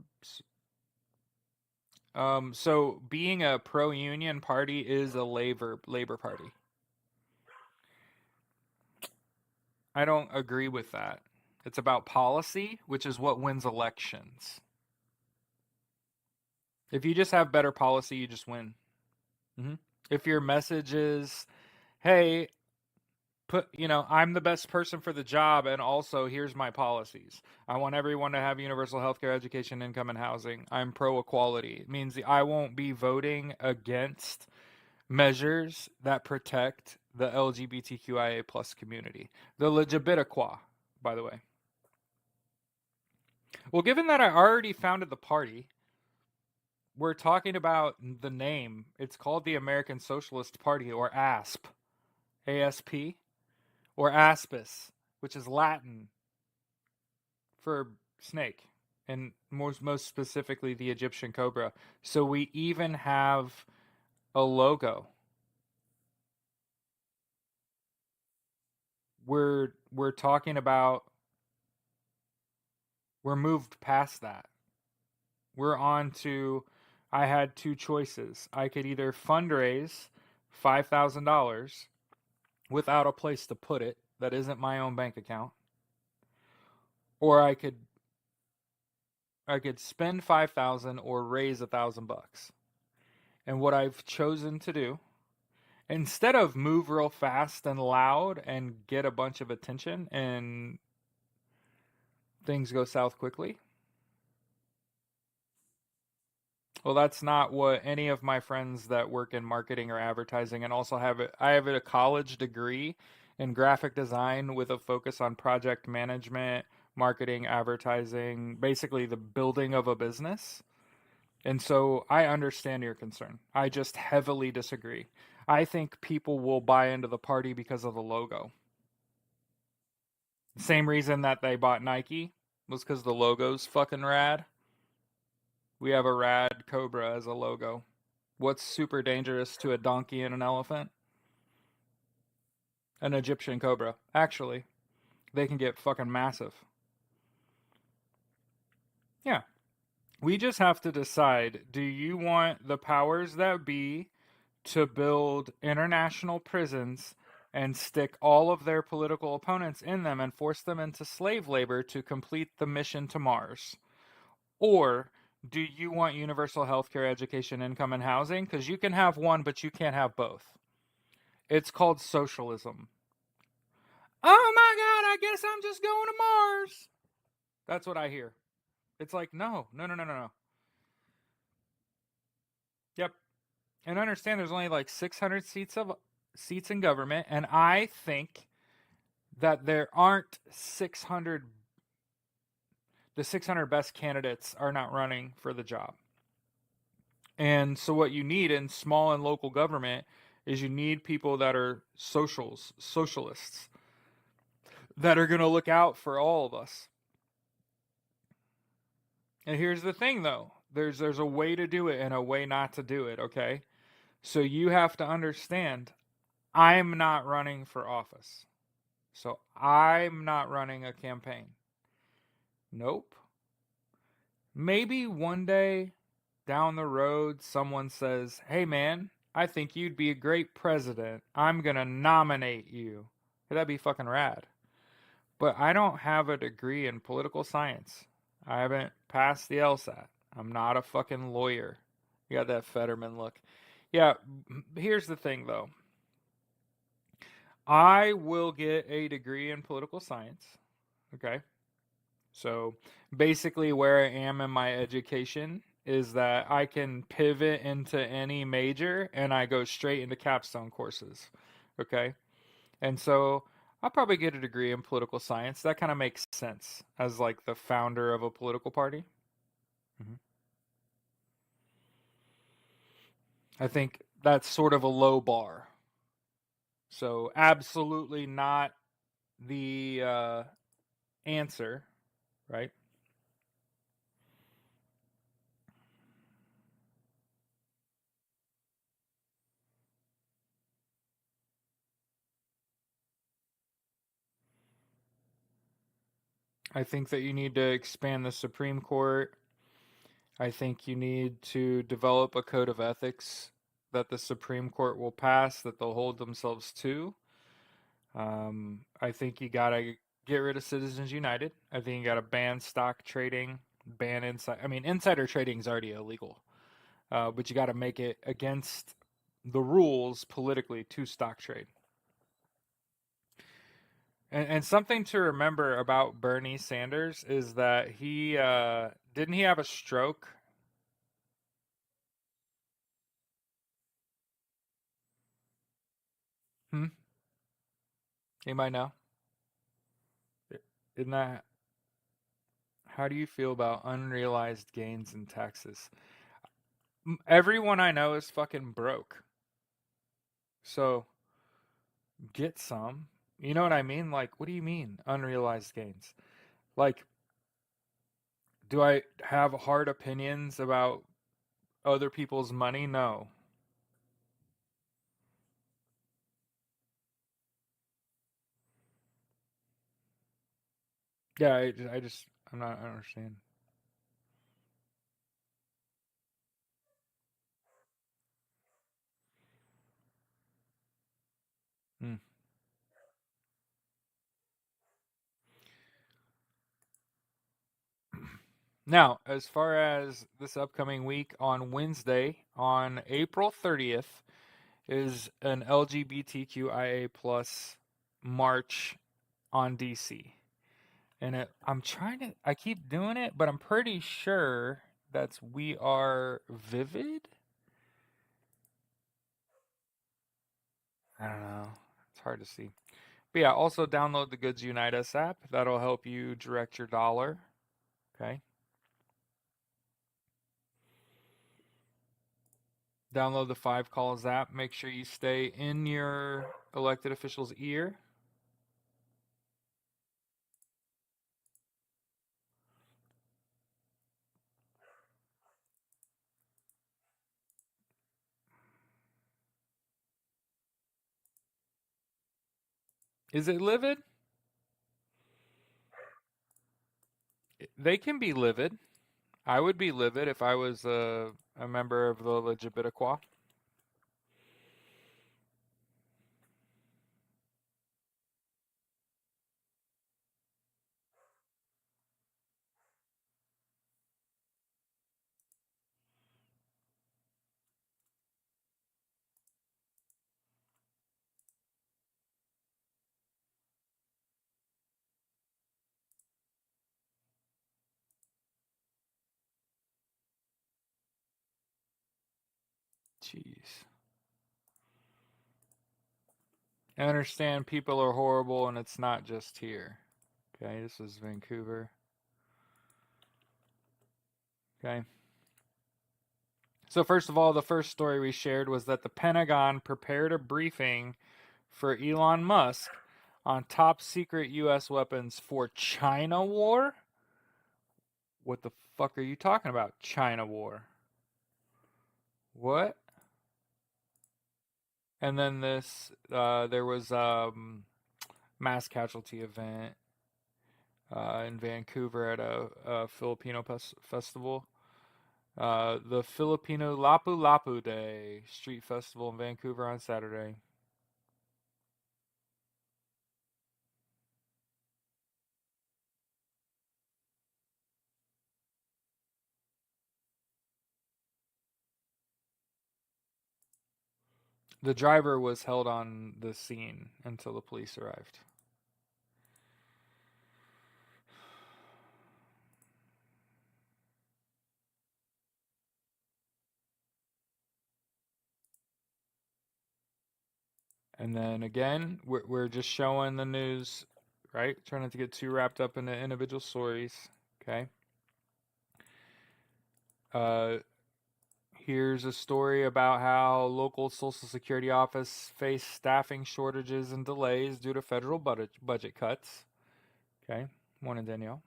So being a pro-union party is a labor party. I don't agree with that. It's about policy, which is what wins elections. If you just have better policy, you just win. If your message is, "Hey, I'm the best person for the job, and also here's my policies. I want everyone to have universal healthcare, education, income, and housing. I'm pro equality. It means I won't be voting against measures that protect the LGBTQIA plus community. The Legibitiqua, by the way. Well, given that I already founded the party, we're talking about the name. It's called the American Socialist Party, or ASP, ASP, or Aspis, which is Latin for snake, and most specifically the Egyptian cobra. So we even have a logo. We're talking about, we're moved past that. We're on to, I had two choices. I could either fundraise $5,000 without a place to put it that isn't my own bank account, or I could spend 5,000 or raise $1,000. And what I've chosen to do, instead of move real fast and loud and get a bunch of attention and things go south quickly, well, that's not what any of my friends that work in marketing or advertising and also I have a college degree in graphic design with a focus on project management, marketing, advertising, basically the building of a business. And so I understand your concern. I just heavily disagree. I think people will buy into the party because of the logo. Same reason that they bought Nike was because the logo's fucking rad. We have a rad cobra as a logo. What's super dangerous to a donkey and an elephant? An Egyptian cobra. Actually, they can get fucking massive. Yeah. We just have to decide, do you want the powers that be to build international prisons and stick all of their political opponents in them and force them into slave labor to complete the mission to Mars? Or do you want universal health care, education, income, and housing? Because you can have one, but you can't have both. It's called socialism. Oh my God, I guess I'm just going to Mars. That's what I hear. It's like, no, no, no, no, no, no. Yep. And understand there's only like 600 seats in government, and I think that there aren't 600, the 600 best candidates are not running for the job. And so what you need in small and local government is you need people that are socialists, that are going to look out for all of us. And here's the thing though. There's a way to do it and a way not to do it, okay? So you have to understand, I'm not running for office. So I'm not running a campaign. Nope. Maybe one day down the road someone says, "Hey man, I think you'd be a great president. I'm going to nominate you." That'd be fucking rad. But I don't have a degree in political science. I haven't passed the LSAT. I'm not a fucking lawyer. You got that Fetterman look. Yeah, here's the thing though. I will get a degree in political science. Okay. So basically, where I am in my education is that I can pivot into any major and I go straight into capstone courses. Okay. And so I'll probably get a degree in political science. That kind of makes sense as like the founder of a political party. Mhm. I think that's sort of a low bar. So absolutely not the answer, right? I think that you need to expand the Supreme Court. I think you need to develop a code of ethics that the Supreme Court will pass, that they'll hold themselves to. I think you gotta get rid of Citizens United. I think you gotta ban stock trading, ban inside. I mean, insider trading is already illegal, but you gotta make it against the rules politically to stock trade. And something to remember about Bernie Sanders is that he didn't he have a stroke? Hmm? You might know. Isn't that how do you feel about unrealized gains in taxes? Everyone I know is fucking broke. So get some. You know what I mean? Like, what do you mean unrealized gains? Like, do I have hard opinions about other people's money? No. Yeah, I'm not, I don't understand. Hmm. Now, as far as this upcoming week, on Wednesday, on April 30th, is an LGBTQIA plus march on DC. And I'm trying to, I keep doing it, but I'm pretty sure that's We Are Vivid. I don't know. It's hard to see. But yeah, also download the Goods Unite Us app. That'll help you direct your dollar. Okay. Download the Five Calls app. Make sure you stay in your elected official's ear. Is it livid? They can be livid. I would be livid if I was a member of the Legibitiqua. Jeez. I understand people are horrible and it's not just here. Okay, this is Vancouver. Okay. So, first of all, the first story we shared was that the Pentagon prepared a briefing for Elon Musk on top secret U.S. weapons for China war. What the fuck are you talking about? China war. What? And then there was mass casualty event in Vancouver at a Filipino festival. The Filipino Lapu Lapu Day street festival in Vancouver on Saturday. The driver was held on the scene until the police arrived. And then again, we're just showing the news, right? Trying not to get too wrapped up in the individual stories. Okay. Uh, Here's a story about how local Social Security office faced staffing shortages and delays due to federal budget cuts. Okay. Morning, Danielle.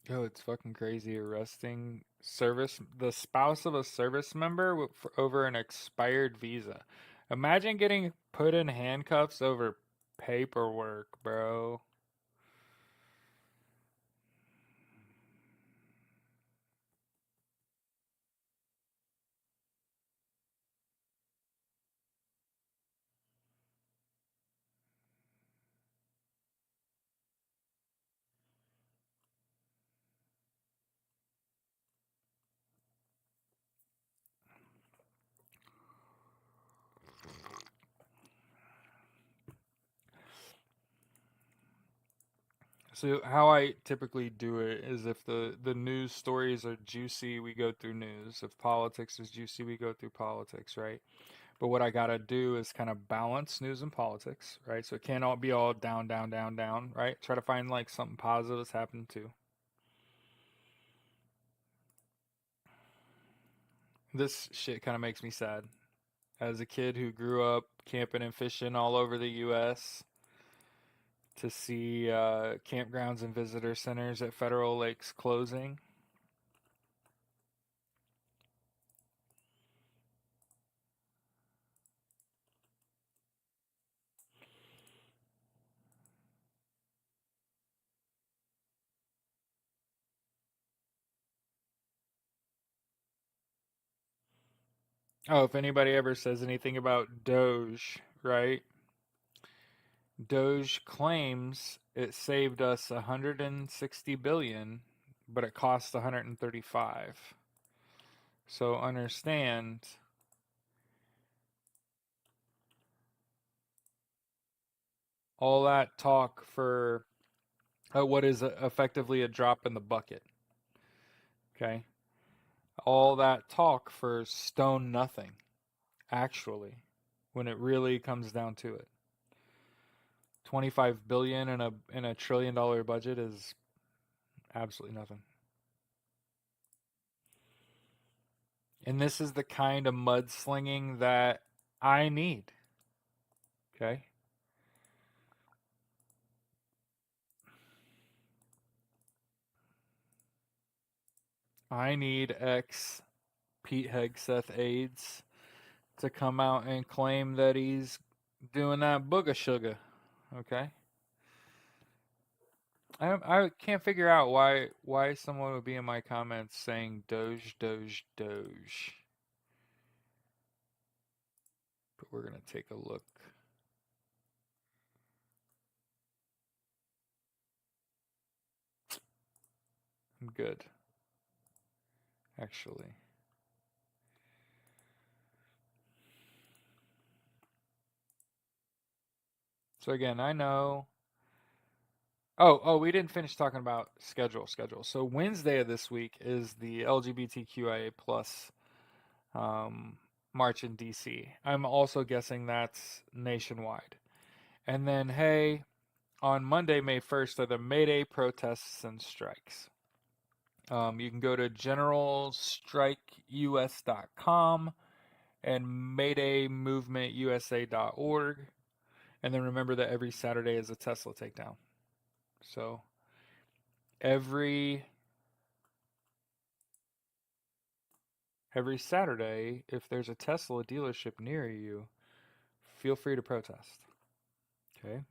Yo, it's fucking crazy arresting the spouse of a service member for, over an expired visa. Imagine getting put in handcuffs over paperwork, bro. So how I typically do it is if the news stories are juicy, we go through news. If politics is juicy, we go through politics, right? But what I gotta do is kind of balance news and politics, right? So it can't all be all down, down, down, down, right? Try to find like something positive that's happened too. This shit kind of makes me sad. As a kid who grew up camping and fishing all over the U.S., to see campgrounds and visitor centers at federal lakes closing. Oh, if anybody ever says anything about Doge, right? Doge claims it saved us 160 billion, but it cost 135. So understand all that talk for what is effectively a drop in the bucket. Okay? All that talk for stone nothing, actually, when it really comes down to it. 25 billion in a $1 trillion budget is absolutely nothing. And this is the kind of mudslinging that I need. Okay? I need ex Pete Hegseth aides to come out and claim that he's doing that booga sugar. Okay? I can't figure out why someone would be in my comments saying Doge, Doge, Doge. But we're gonna take a look. I'm good, actually. So again, I know. Oh, we didn't finish talking about schedule. So Wednesday of this week is the LGBTQIA plus march in DC. I'm also guessing that's nationwide. And then, hey, on Monday, May 1st, are the May Day protests and strikes. You can go to generalstrikeus.com and maydaymovementusa.org. And then remember that every Saturday is a Tesla takedown. So every Saturday, if there's a Tesla dealership near you, feel free to protest. Okay?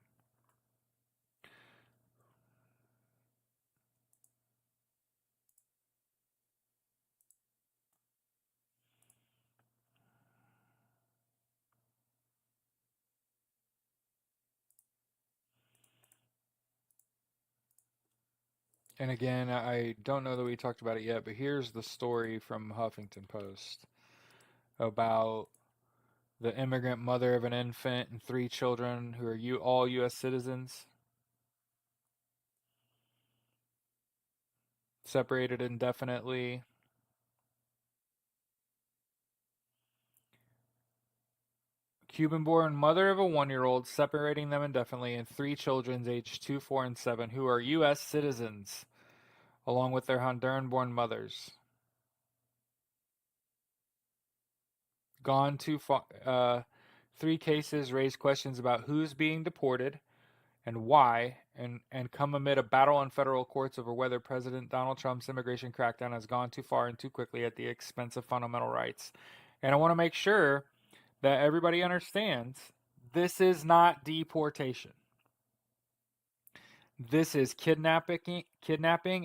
And again, I don't know that we talked about it yet, but here's the story from Huffington Post about the immigrant mother of an infant and 3 children who are all U.S. citizens, separated indefinitely. Cuban-born mother of a 1-year-old, separating them indefinitely, and 3 children aged 2, 4, and 7 who are U.S. citizens, along with their Honduran-born mothers. Gone too far. 3 cases raise questions about who's being deported and why, and come amid a battle in federal courts over whether President Donald Trump's immigration crackdown has gone too far and too quickly at the expense of fundamental rights. And I want to make sure that everybody understands this is not deportation. This is kidnapping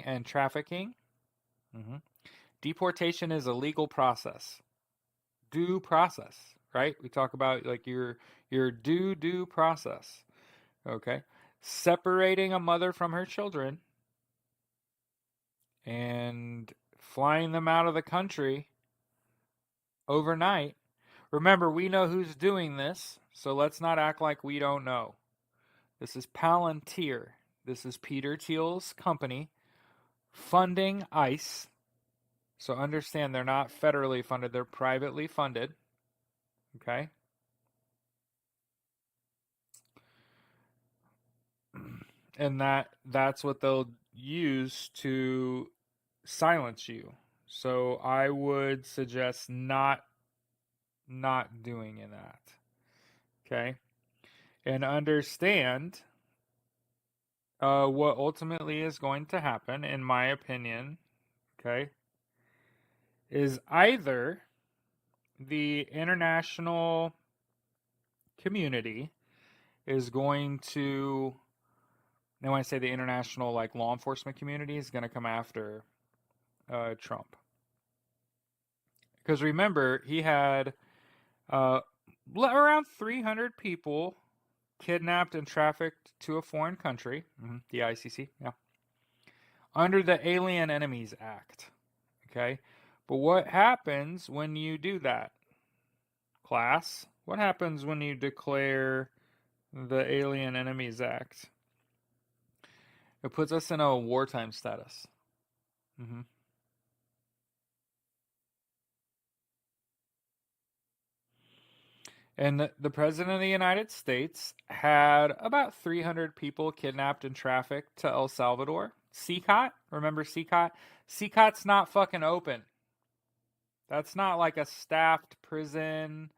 and trafficking. Mm-hmm. Deportation is a legal process. Due process, right? We talk about like your due process. Okay? Separating a mother from her children and flying them out of the country overnight. Remember, we know who's doing this, so let's not act like we don't know. This is Palantir. This is Peter Thiel's company funding ICE. So understand they're not federally funded, they're privately funded. Okay? And that's what they'll use to silence you. So I would suggest not doing that. Okay? And understand what ultimately is going to happen, in my opinion, okay, is either the international community is going to, and when I say the international, like law enforcement community, is going to come after Trump. Because remember, he had around 300 people kidnapped and trafficked to a foreign country, the ICC, yeah, under the Alien Enemies Act. Okay, but what happens when you do that, class? What happens when you declare the Alien Enemies Act? It puts us in a wartime status. Mm-hmm. And the President of the United States had about 300 people kidnapped and trafficked to El Salvador. CCOT, remember CCOT? CCOT's not fucking open. That's not like a staffed prison.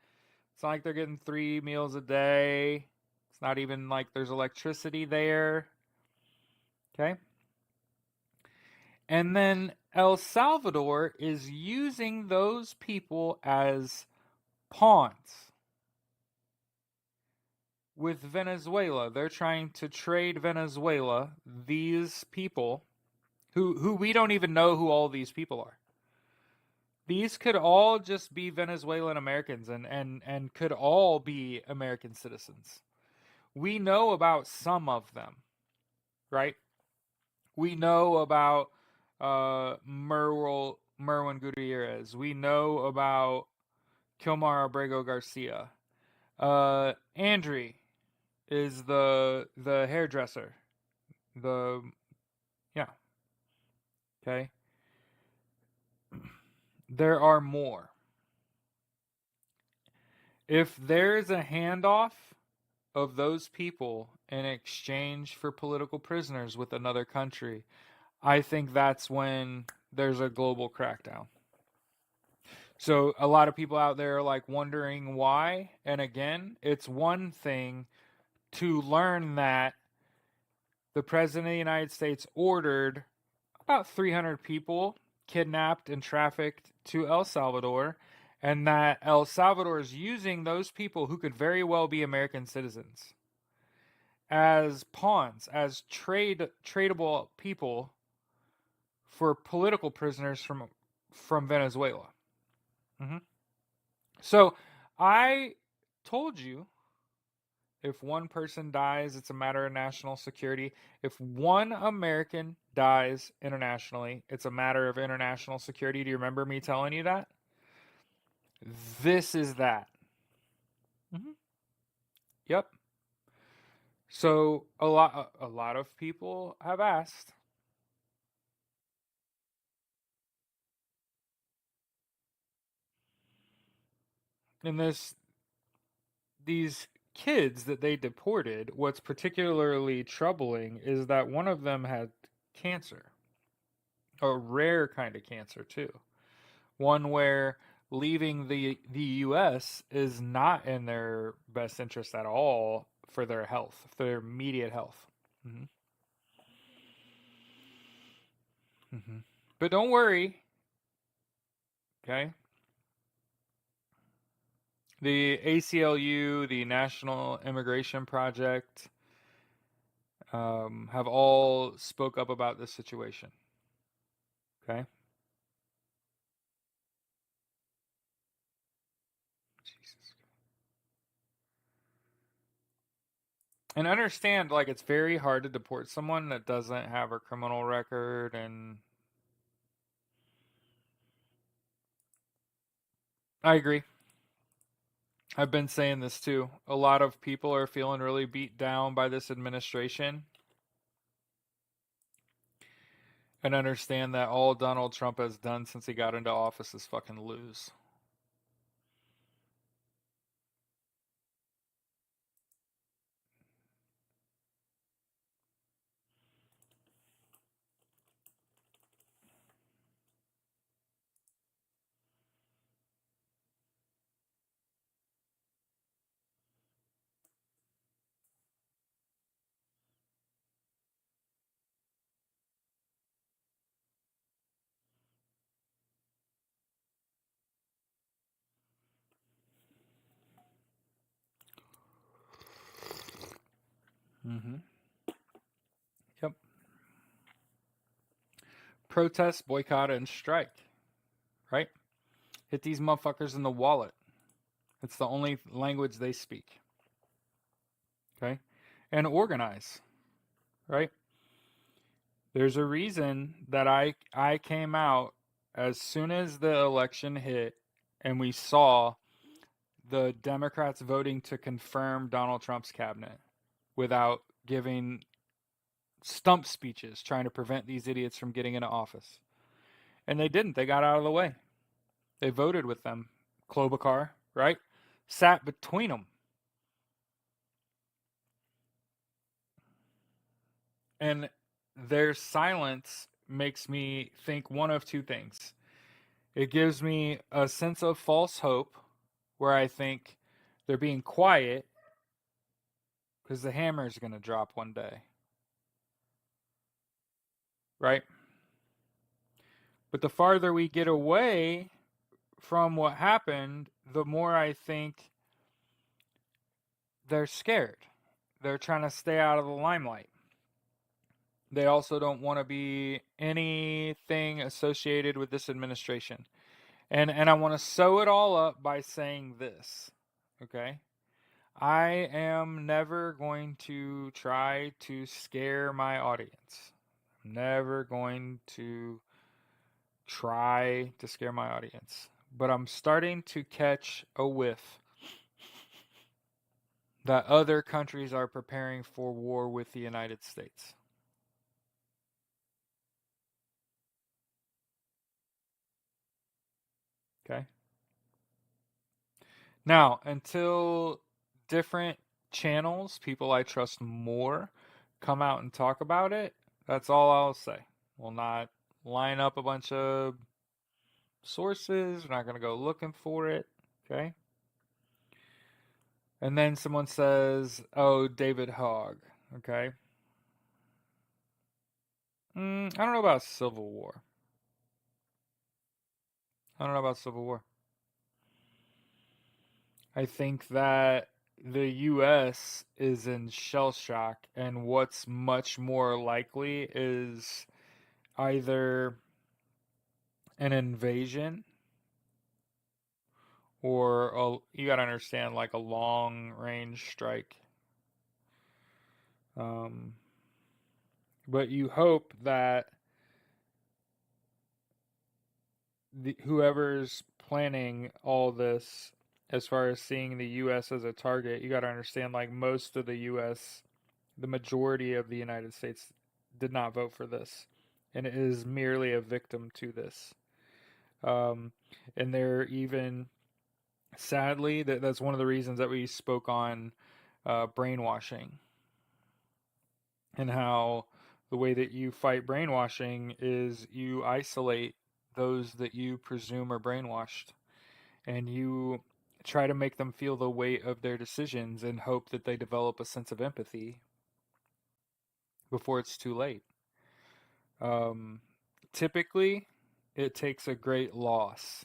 It's not like they're getting 3 meals a day. It's not even like there's electricity there. Okay? And then El Salvador is using those people as pawns with Venezuela. They're trying to trade Venezuela, these people who we don't even know who all these people are. These could all just be Venezuelan Americans and could all be American citizens. We know about some of them, right? We know about Merwin Gutierrez. We know about Kilmar Abrego Garcia. Andre is the hairdresser. The yeah. Okay. There are more. If there's a handoff of those people in exchange for political prisoners with another country, I think that's when there's a global crackdown. So a lot of people out there are like wondering why. And again, it's one thing to learn that the President of the United States ordered about 300 people kidnapped and trafficked to El Salvador, and that El Salvador is using those people who could very well be American citizens as pawns, as tradable people for political prisoners from Venezuela. Mm-hmm. So I told you, if one person dies, it's a matter of national security. If one American dies internationally, it's a matter of international security. Do you remember me telling you that? This is that. Mm-hmm. Yep. So a lot of people have asked, in these kids that they deported, what's particularly troubling is that one of them had cancer, a rare kind of cancer too. One where leaving the US is not in their best interest at all for their health, for their immediate health. Mm-hmm. Mm-hmm. But don't worry, okay? The ACLU, the National Immigration Project, have all spoke up about this situation. Okay. Jesus. And understand, like, it's very hard to deport someone that doesn't have a criminal record, and I agree. I've been saying this too. A lot of people are feeling really beat down by this administration. and understand that all Donald Trump has done since he got into office is fucking lose. Mm-hmm. Yep. Protest, boycott, and strike. Right? Hit these motherfuckers in the wallet. It's the only language they speak. Okay? And organize. Right? There's a reason that I came out as soon as the election hit and we saw the Democrats voting to confirm Donald Trump's cabinet without giving stump speeches trying to prevent these idiots from getting into office. And they didn't. They got out of the way. They voted with them. Klobuchar, right? Sat between them. And their silence makes me think one of two things. It gives me a sense of false hope where I think they're being quiet because the hammer is going to drop one day, right? But the farther we get away from what happened, the more I think they're scared. They're trying to stay out of the limelight. They also don't want to be anything associated with this administration. And I want to sew it all up by saying this, okay? I am never going to try to scare my audience. I'm never going to try to scare my audience. But I'm starting to catch a whiff that other countries are preparing for war with the United States. Okay? Now, until different channels, people I trust more, come out and talk about it, that's all I'll say. We'll not line up a bunch of sources. We're not going to go looking for it. Okay? And then someone says, oh, David Hogg. Okay? I don't know about Civil War. I don't know about Civil War. I think that the US is in shell shock, and what's much more likely is either an invasion or you got to understand like a long range strike. Um, but you hope that whoever's planning all this, as far as seeing the U.S. as a target, you got to understand like most of the U.S., the majority of the United States did not vote for this, and it is merely a victim to this. Um, and they're even sadly that's one of the reasons that we spoke on brainwashing and how the way that you fight brainwashing is you isolate those that you presume are brainwashed and you try to make them feel the weight of their decisions and hope that they develop a sense of empathy before it's too late. Um, Typically, it takes a great loss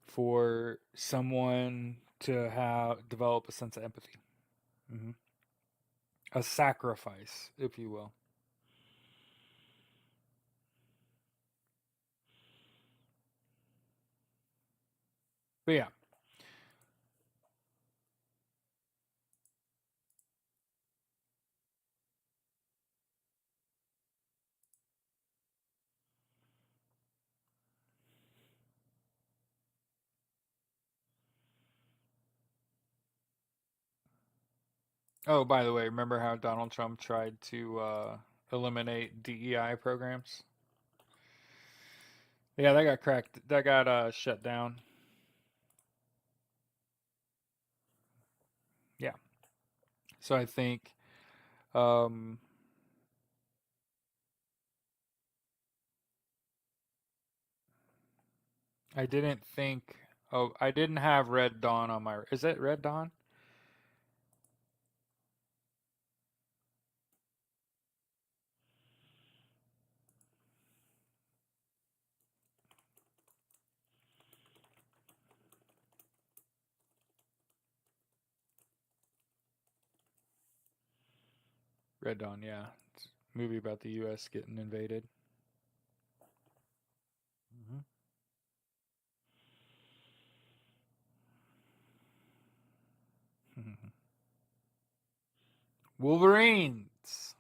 for someone to have develop a sense of empathy. Hmm. A sacrifice, if you will. But yeah. Oh, by the way, remember how Donald Trump tried to eliminate DEI programs. Yeah, that got cracked. That got shut down. Yeah. So I think um, I didn't think. Oh, I didn't have Red Dawn on my. Is it Red Dawn? Red Dawn, yeah. It's a movie about the U.S. getting invaded. Hmm. Wolverines.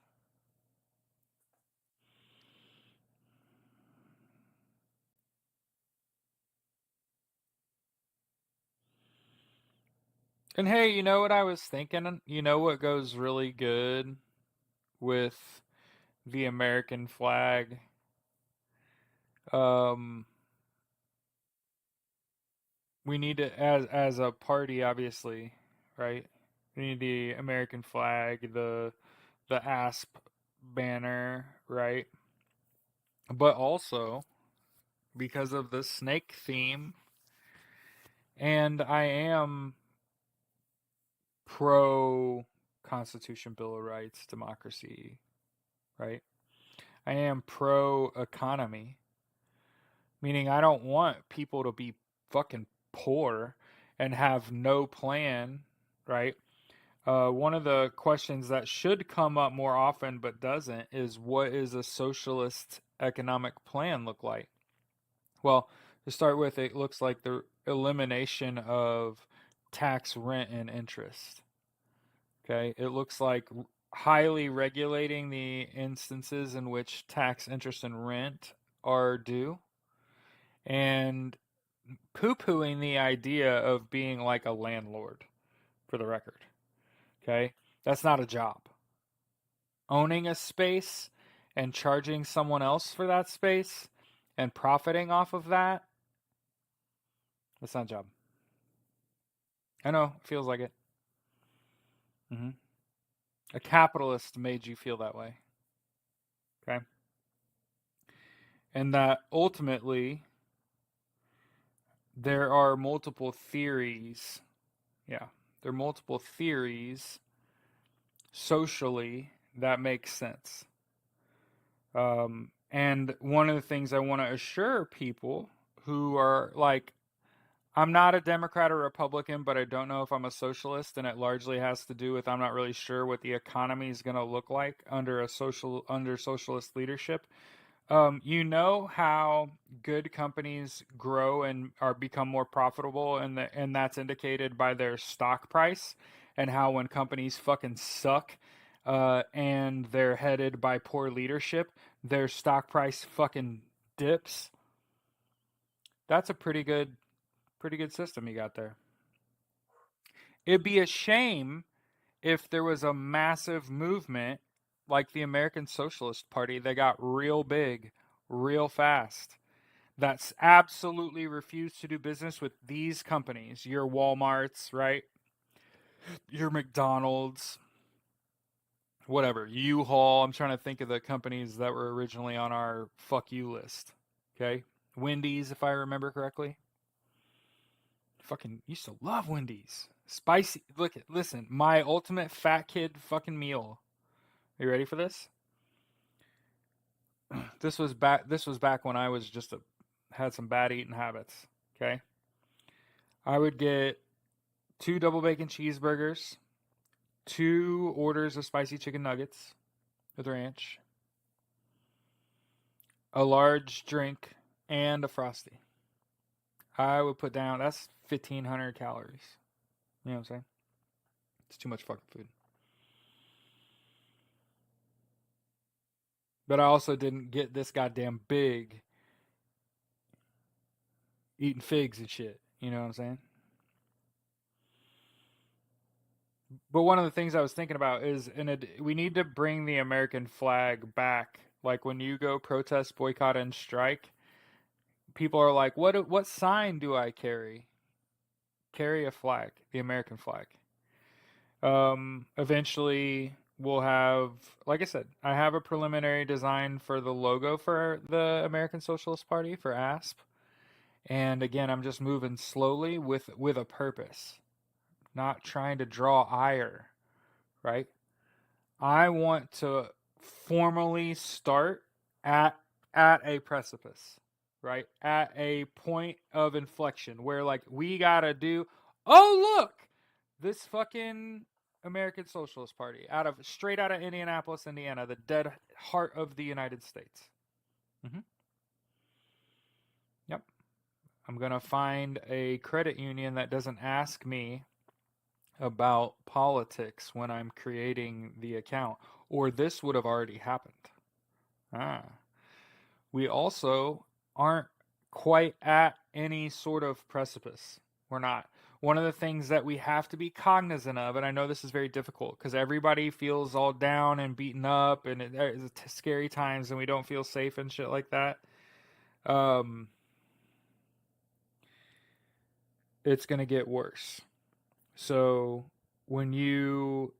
And hey, you know what I was thinking? You know what goes really good with the American flag? Um, we need to, as a party, obviously, right? We need the American flag, the ASP banner, right? But also because of the snake theme, and I am pro Constitution, Bill of Rights, democracy, right? I am pro economy, meaning I don't want people to be fucking poor and have no plan, right? One of the questions that should come up more often but doesn't is what is a socialist economic plan look like? Well, to start with, it looks like the elimination of tax, rent, and interest. Okay, it looks like highly regulating the instances in which tax, interest, and rent are due, and poo pooing the idea of being like a landlord, for the record. Okay, that's not a job. Owning a space and charging someone else for that space and profiting off of that, that's not a job. I know, it feels like it. Hmm. A capitalist made you feel that way. Okay. And that ultimately there are multiple theories. Yeah. There are multiple theories socially that make sense. And one of the things I want to assure people who are like, I'm not a Democrat or Republican, but I don't know if I'm a socialist, and it largely has to do with I'm not really sure what the economy is going to look like under socialist leadership. You know how good companies grow and are become more profitable, and that's indicated by their stock price, and how when companies fucking suck, and they're headed by poor leadership, their stock price fucking dips. That's a pretty good system you got there. It'd be a shame if there was a massive movement like the American Socialist Party that got real big, real fast. That's absolutely refused to do business with these companies. Your Walmarts, right? Your McDonald's, whatever. U-Haul. I'm trying to think of the companies that were originally on our fuck you list. Okay? Wendy's, if I remember correctly. Fucking used to love Wendy's. Spicy. Look, listen. My ultimate fat kid fucking meal. Are you ready for this? This was back. This was back when I was just had some bad eating habits. Okay, I would get two double bacon cheeseburgers, two orders of spicy chicken nuggets with ranch, a large drink, and a frosty. I would put down that's 1,500 calories. You know what I'm saying? It's too much fucking food. But I also didn't get this goddamn big eating figs and shit. You know what I'm saying? But one of the things I was thinking about is we need to bring the American flag back. Like when you go protest, boycott, and strike, people are like, what sign do I carry? Carry a flag, the American flag. Eventually we'll have, like I said, I have a preliminary design for the logo for the American Socialist Party for ASP. And again, I'm just moving slowly with a purpose, not trying to draw ire, right? I want to formally start at a precipice, right? At a point of inflection where like we got to do, oh look, this fucking American Socialist Party straight out of Indianapolis, Indiana, the dead heart of the United States. Mhm. Yep. I'm going to find a credit union that doesn't ask me about politics when I'm creating the account, or this would have already happened. Ah. We also aren't quite at any sort of precipice. We're not. One of the things that we have to be cognizant of, and I know this is very difficult because everybody feels all down and beaten up, and it's scary times, and we don't feel safe and shit like that. Um, it's gonna get worse. So when you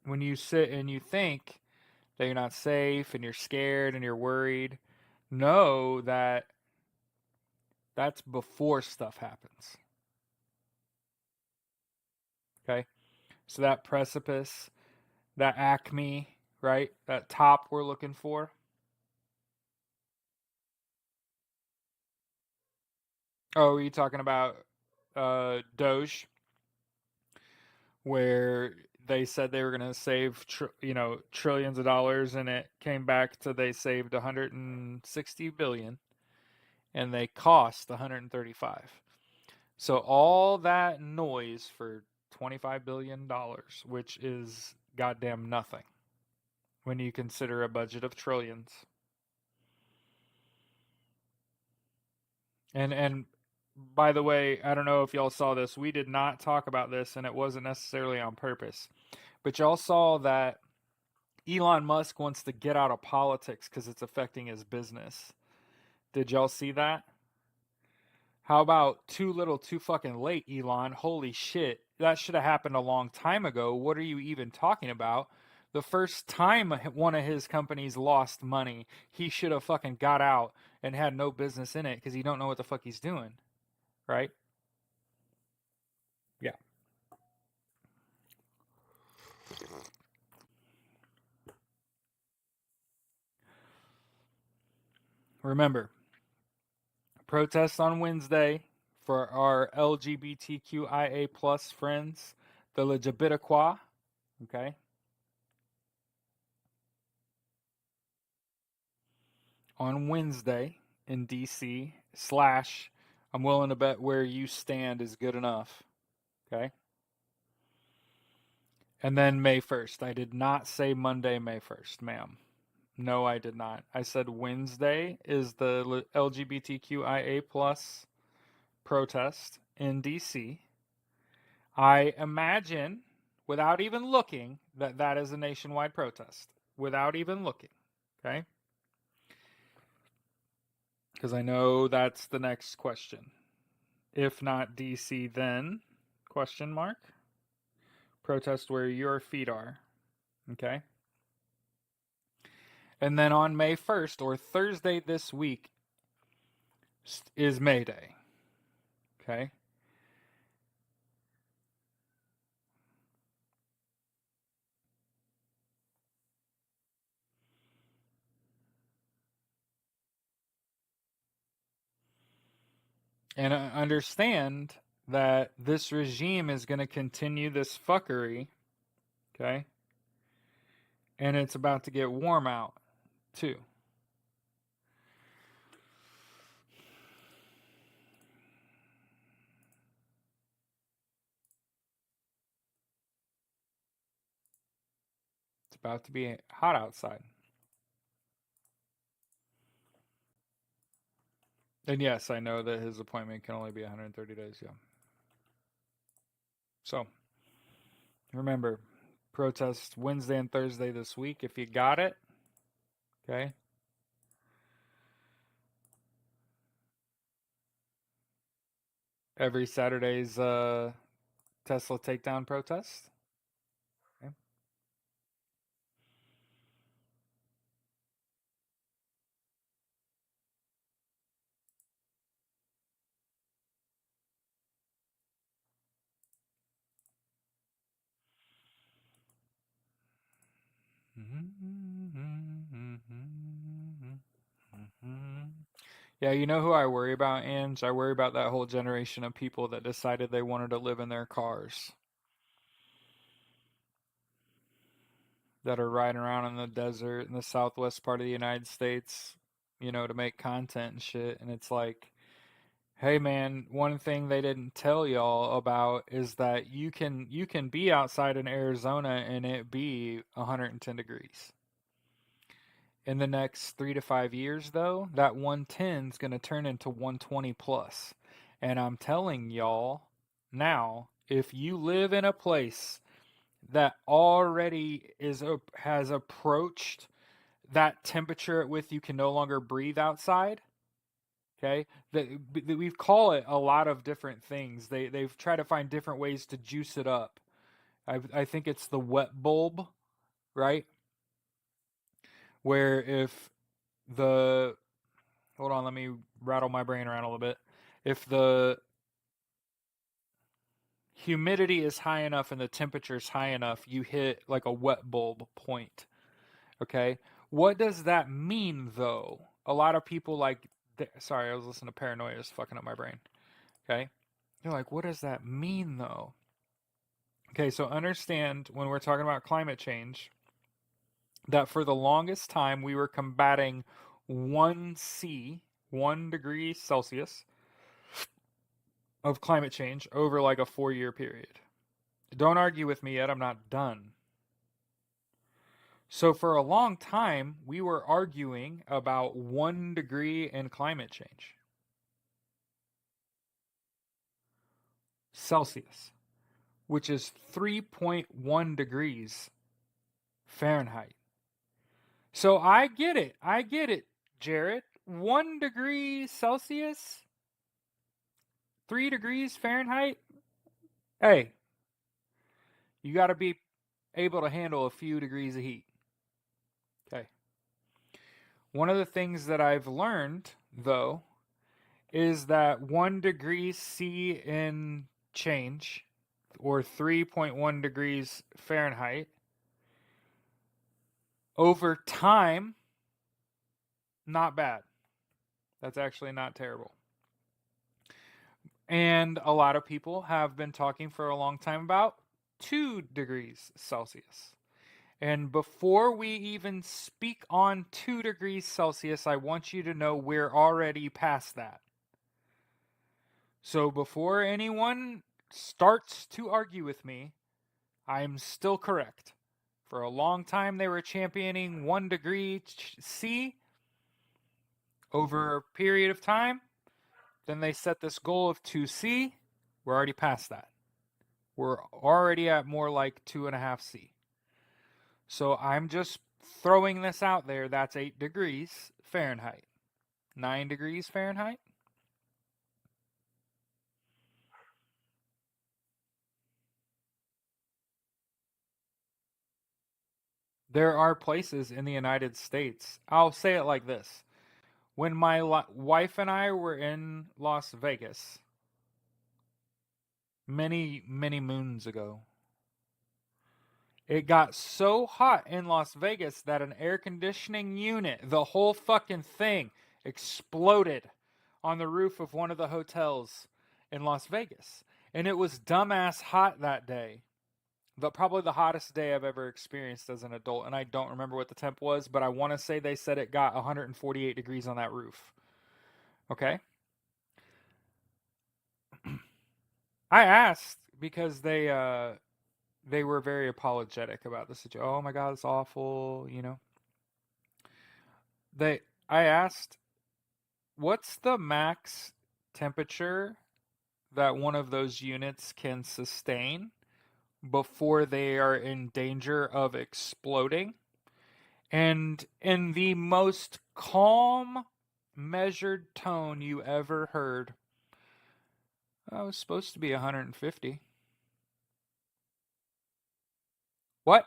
when you sit and you think that you're not safe and you're scared and you're worried, know that that's before stuff happens. Okay. So that precipice, that acme, right? That top we're looking for. Oh, are you talking about Doge, where they said they were going to save, trillions of dollars, and it came back to they saved 160 billion, and they cost 135. So all that noise for 25 billion dollars, which is goddamn nothing when you consider a budget of trillions. And by the way, I don't know if y'all saw this. We did not talk about this, and it wasn't necessarily on purpose. But y'all saw that Elon Musk wants to get out of politics because it's affecting his business. Did y'all see that? How about too little, too fucking late, Elon? Holy shit. That should have happened a long time ago. What are you even talking about? The first time one of his companies lost money, he should have fucking got out and had no business in it because he don't know what the fuck he's doing, right? Yeah. Remember, protest on Wednesday for our LGBTQIA plus friends, the LGBTQA. Okay. On Wednesday in DC, slash, I'm willing to bet where you stand is good enough. Okay. And then May 1st. I did not say Monday, May 1st, ma'am. No, I did not. I said Wednesday is the LGBTQIA plus protest in DC. I imagine, without even looking, that that is a nationwide protest. Without even looking, okay? Because I know that's the next question. If not DC, then question mark. Protest where your feet are, okay? And then on May 1st or Thursday this week is May Day, okay? And understand that this regime is going to continue this fuckery, okay? And it's about to get warm out, too. It's about to be hot outside. And yes, I know that his appointment can only be 130 days, yeah. So, Remember, protest Wednesday and Thursday this week if you got it. Okay. Every Saturday's Tesla takedown protest. Okay. Yeah, you know who I worry about, Ange? I worry about that whole generation of people that decided they wanted to live in their cars, that are riding around in the desert in the southwest part of the United States, to make content and shit. And it's like, hey man, one thing they didn't tell y'all about is that you can be outside in Arizona and it be 110 degrees. In the next 3 to 5 years, though, that 110 is going to turn into 120 plus. And I'm telling y'all now, if you live in a place that already has approached that temperature at which you can no longer breathe outside, okay, that we call it a lot of different things. They've tried to find different ways to juice it up. I think it's the wet bulb, right? Where if the hold on, let me rattle my brain around a little bit. If the humidity is high enough and the temperature is high enough, you hit like a wet bulb point. Okay. What does that mean though? A lot of people sorry, I was listening to Paranoia, it's fucking up my brain. Okay. You're like, what does that mean though? Okay, so understand when we're talking about climate change that for the longest time we were combating 1 C, 1 degree Celsius of climate change over like a 4 year period. Don't argue with me yet, I'm not done. So, for a long time, we were arguing about 1 degree in climate change Celsius, which is 3.1 degrees Fahrenheit. So, I get it. I get it, Jared. 1 degree Celsius, 3 degrees Fahrenheit. Hey, you got to be able to handle a few degrees of heat. Okay. One of the things that I've learned, though, is that 1 degree C in change, or 3.1 degrees Fahrenheit, over time, not bad. That's actually not terrible. And a lot of people have been talking for a long time about 2 degrees Celsius. And before we even speak on 2 degrees Celsius, I want you to know we're already past that. So before anyone starts to argue with me, I'm still correct. For a long time, they were championing 1 degree C over a period of time. Then they set this goal of 2C. We're already past that. We're already at more like 2.5C. So I'm just throwing this out there. That's 8 degrees Fahrenheit. 9 degrees Fahrenheit? There are places in the United States. I'll say it like this. When my wife and I were in Las Vegas many, many moons ago, it got so hot in Las Vegas that an air conditioning unit, the whole fucking thing, exploded on the roof of one of the hotels in Las Vegas. And it was dumbass hot that day. Probably the hottest day I've ever experienced as an adult. And I don't remember what the temp was, but I want to say they said it got 148 degrees on that roof. Okay? I asked because they were very apologetic about the situation. Oh my god, it's awful. They I asked, what's the max temperature that one of those units can sustain before they are in danger of exploding. And in the most calm, measured tone you ever heard, I was supposed to be 150. What?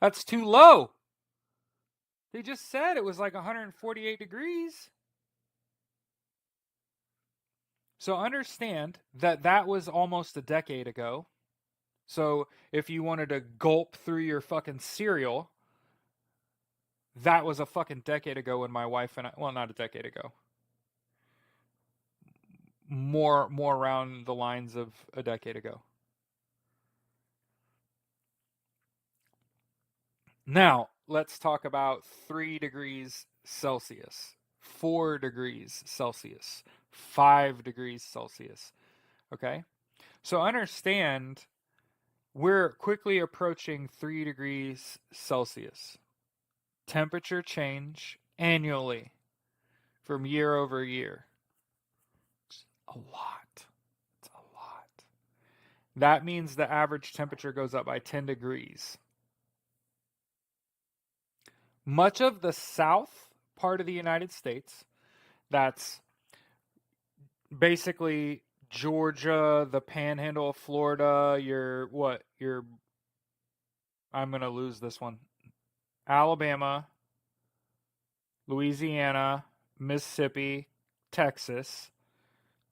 That's too low. They just said it was like 148 degrees. So understand that that was almost a decade ago. So if you wanted to gulp through your fucking cereal, that was a fucking decade ago when my wife and I, well, not a decade ago, more around the lines of a decade ago. Now, let's talk about 3 degrees Celsius, 4 degrees Celsius, 5 degrees Celsius. Okay? So understand we're quickly approaching 3 degrees Celsius. Temperature change annually from year over year. It's a lot. It's a lot. That means the average temperature goes up by 10 degrees. Much of the south part of the United States, that's basically Georgia, the panhandle of Florida, I'm going to lose this one. Alabama, Louisiana, Mississippi, Texas,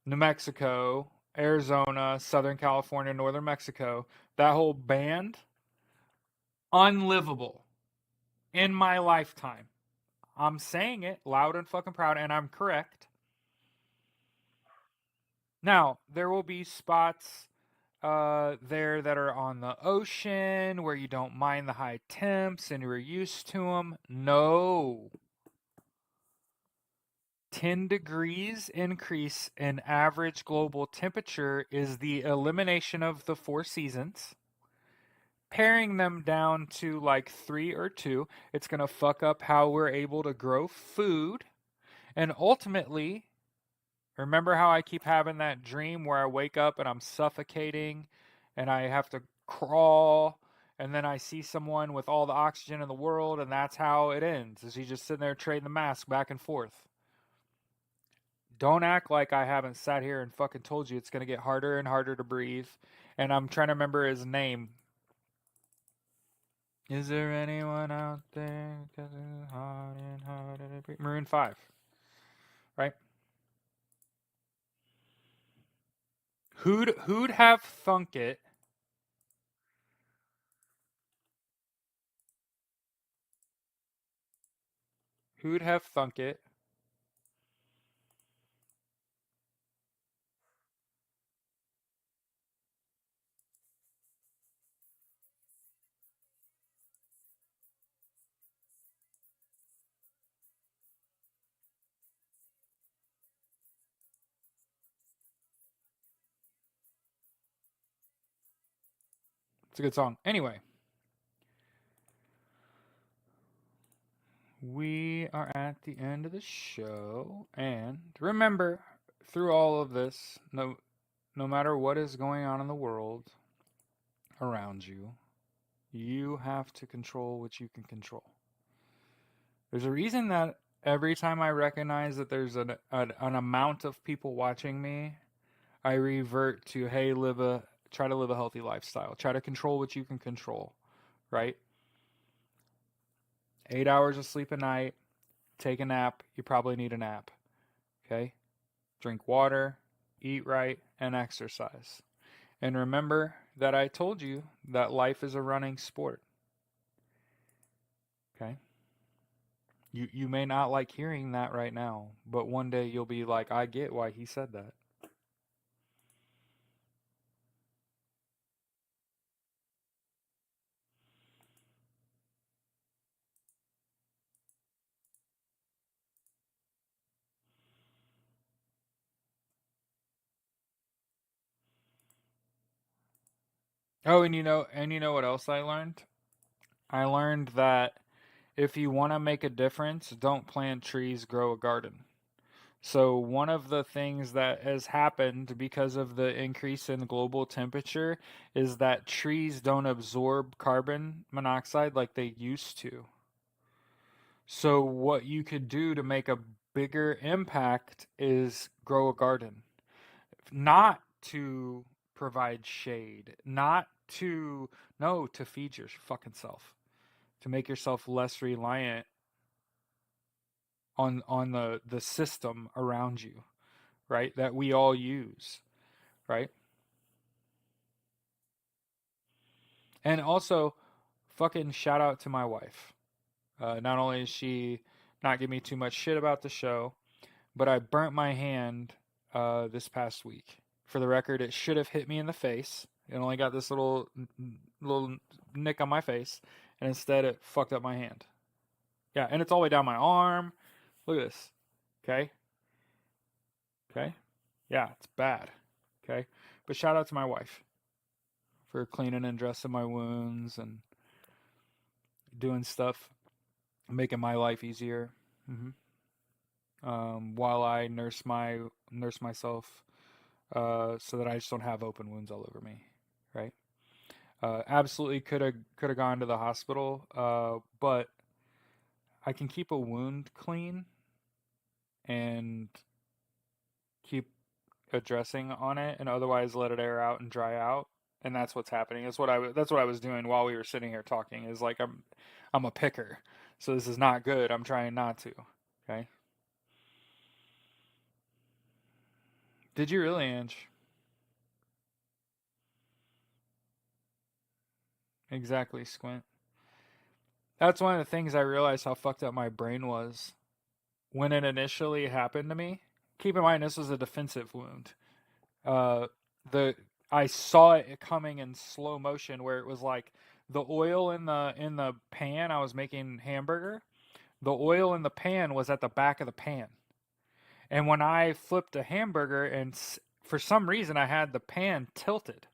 New Mexico, Arizona, Southern California, Northern Mexico, that whole band, unlivable in my lifetime. I'm saying it loud and fucking proud, and I'm correct. Now, there will be spots there that are on the ocean where you don't mind the high temps and you're used to them. No. 10 degrees increase in average global temperature is the elimination of the 4 seasons. Paring them down to like 3 or 2, it's going to fuck up how we're able to grow food. And ultimately, remember how I keep having that dream where I wake up and I'm suffocating and I have to crawl and then I see someone with all the oxygen in the world and that's how it ends. Is he just sitting there trading the mask back and forth? Don't act like I haven't sat here and fucking told you it's going to get harder and harder to breathe. And I'm trying to remember his name. Is there anyone out there? Because it's hard and harder to breathe. Maroon 5, right? Who'd have thunk it? Who'd have thunk it? It's a good song. Anyway, we are at the end of the show, and remember, through all of this, no matter what is going on in the world around you, you have to control what you can control. There's a reason that every time I recognize that there's an amount of people watching me, I revert to, hey, try to live a healthy lifestyle. Try to control what you can control, right? 8 hours of sleep a night, take a nap. You probably need a nap, okay? Drink water, eat right, and exercise. And remember that I told you that life is a running sport, okay? You may not like hearing that right now, but one day you'll be like, I get why he said that. Oh, and you know what else I learned? I learned that if you want to make a difference, don't plant trees, grow a garden. So, one of the things that has happened because of the increase in global temperature is that trees don't absorb carbon monoxide like they used to. So, what you could do to make a bigger impact is grow a garden, not to provide shade, not to, no, to feed your fucking self, to make yourself less reliant on the system around you, right? That we all use, right? And also, fucking shout out to my wife. Not only is she not giving me too much shit about the show, but I burnt my hand this past week. For the record, it should have hit me in the face. It only got this little nick on my face, and instead it fucked up my hand. Yeah, and it's all the way down my arm. Look at this. Okay, okay, yeah, it's bad. Okay, but shout out to my wife for cleaning and dressing my wounds and doing stuff, making my life easier. hmm while I nurse myself, so that I just don't have open wounds all over me, right? Absolutely could have gone to the hospital, but I can keep a wound clean and keep a dressing on it, and otherwise let it air out and dry out. And that's what's happening. That's what I was doing while we were sitting here talking. Is like I'm a picker, so this is not good. I'm trying not to. Okay. Did you really, Ange? Exactly, Squint. That's one of the things I realized how fucked up my brain was when it initially happened to me. Keep in mind this was a defensive wound. Uh, the I saw it coming in slow motion where it was like the oil in the pan. I was making hamburger. The oil in the pan was at the back of the pan, and when I flipped a hamburger, and for some reason I had the pan tilted.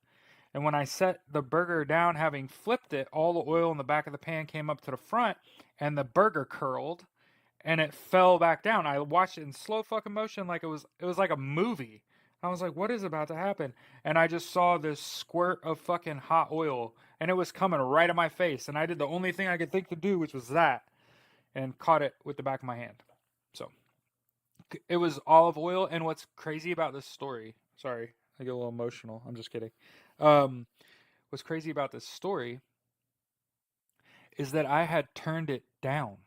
And when I set the burger down, having flipped it, all the oil in the back of the pan came up to the front, and the burger curled, and it fell back down. I watched it in slow fucking motion, like it was like a movie. I was like, "What is about to happen?" And I just saw this squirt of fucking hot oil, and it was coming right at my face. And I did the only thing I could think to do, which was that, and caught it with the back of my hand. So it was olive oil. And what's crazy about this story? Sorry, I get a little emotional. I'm just kidding. Um, what's crazy about this story is that I had turned it down.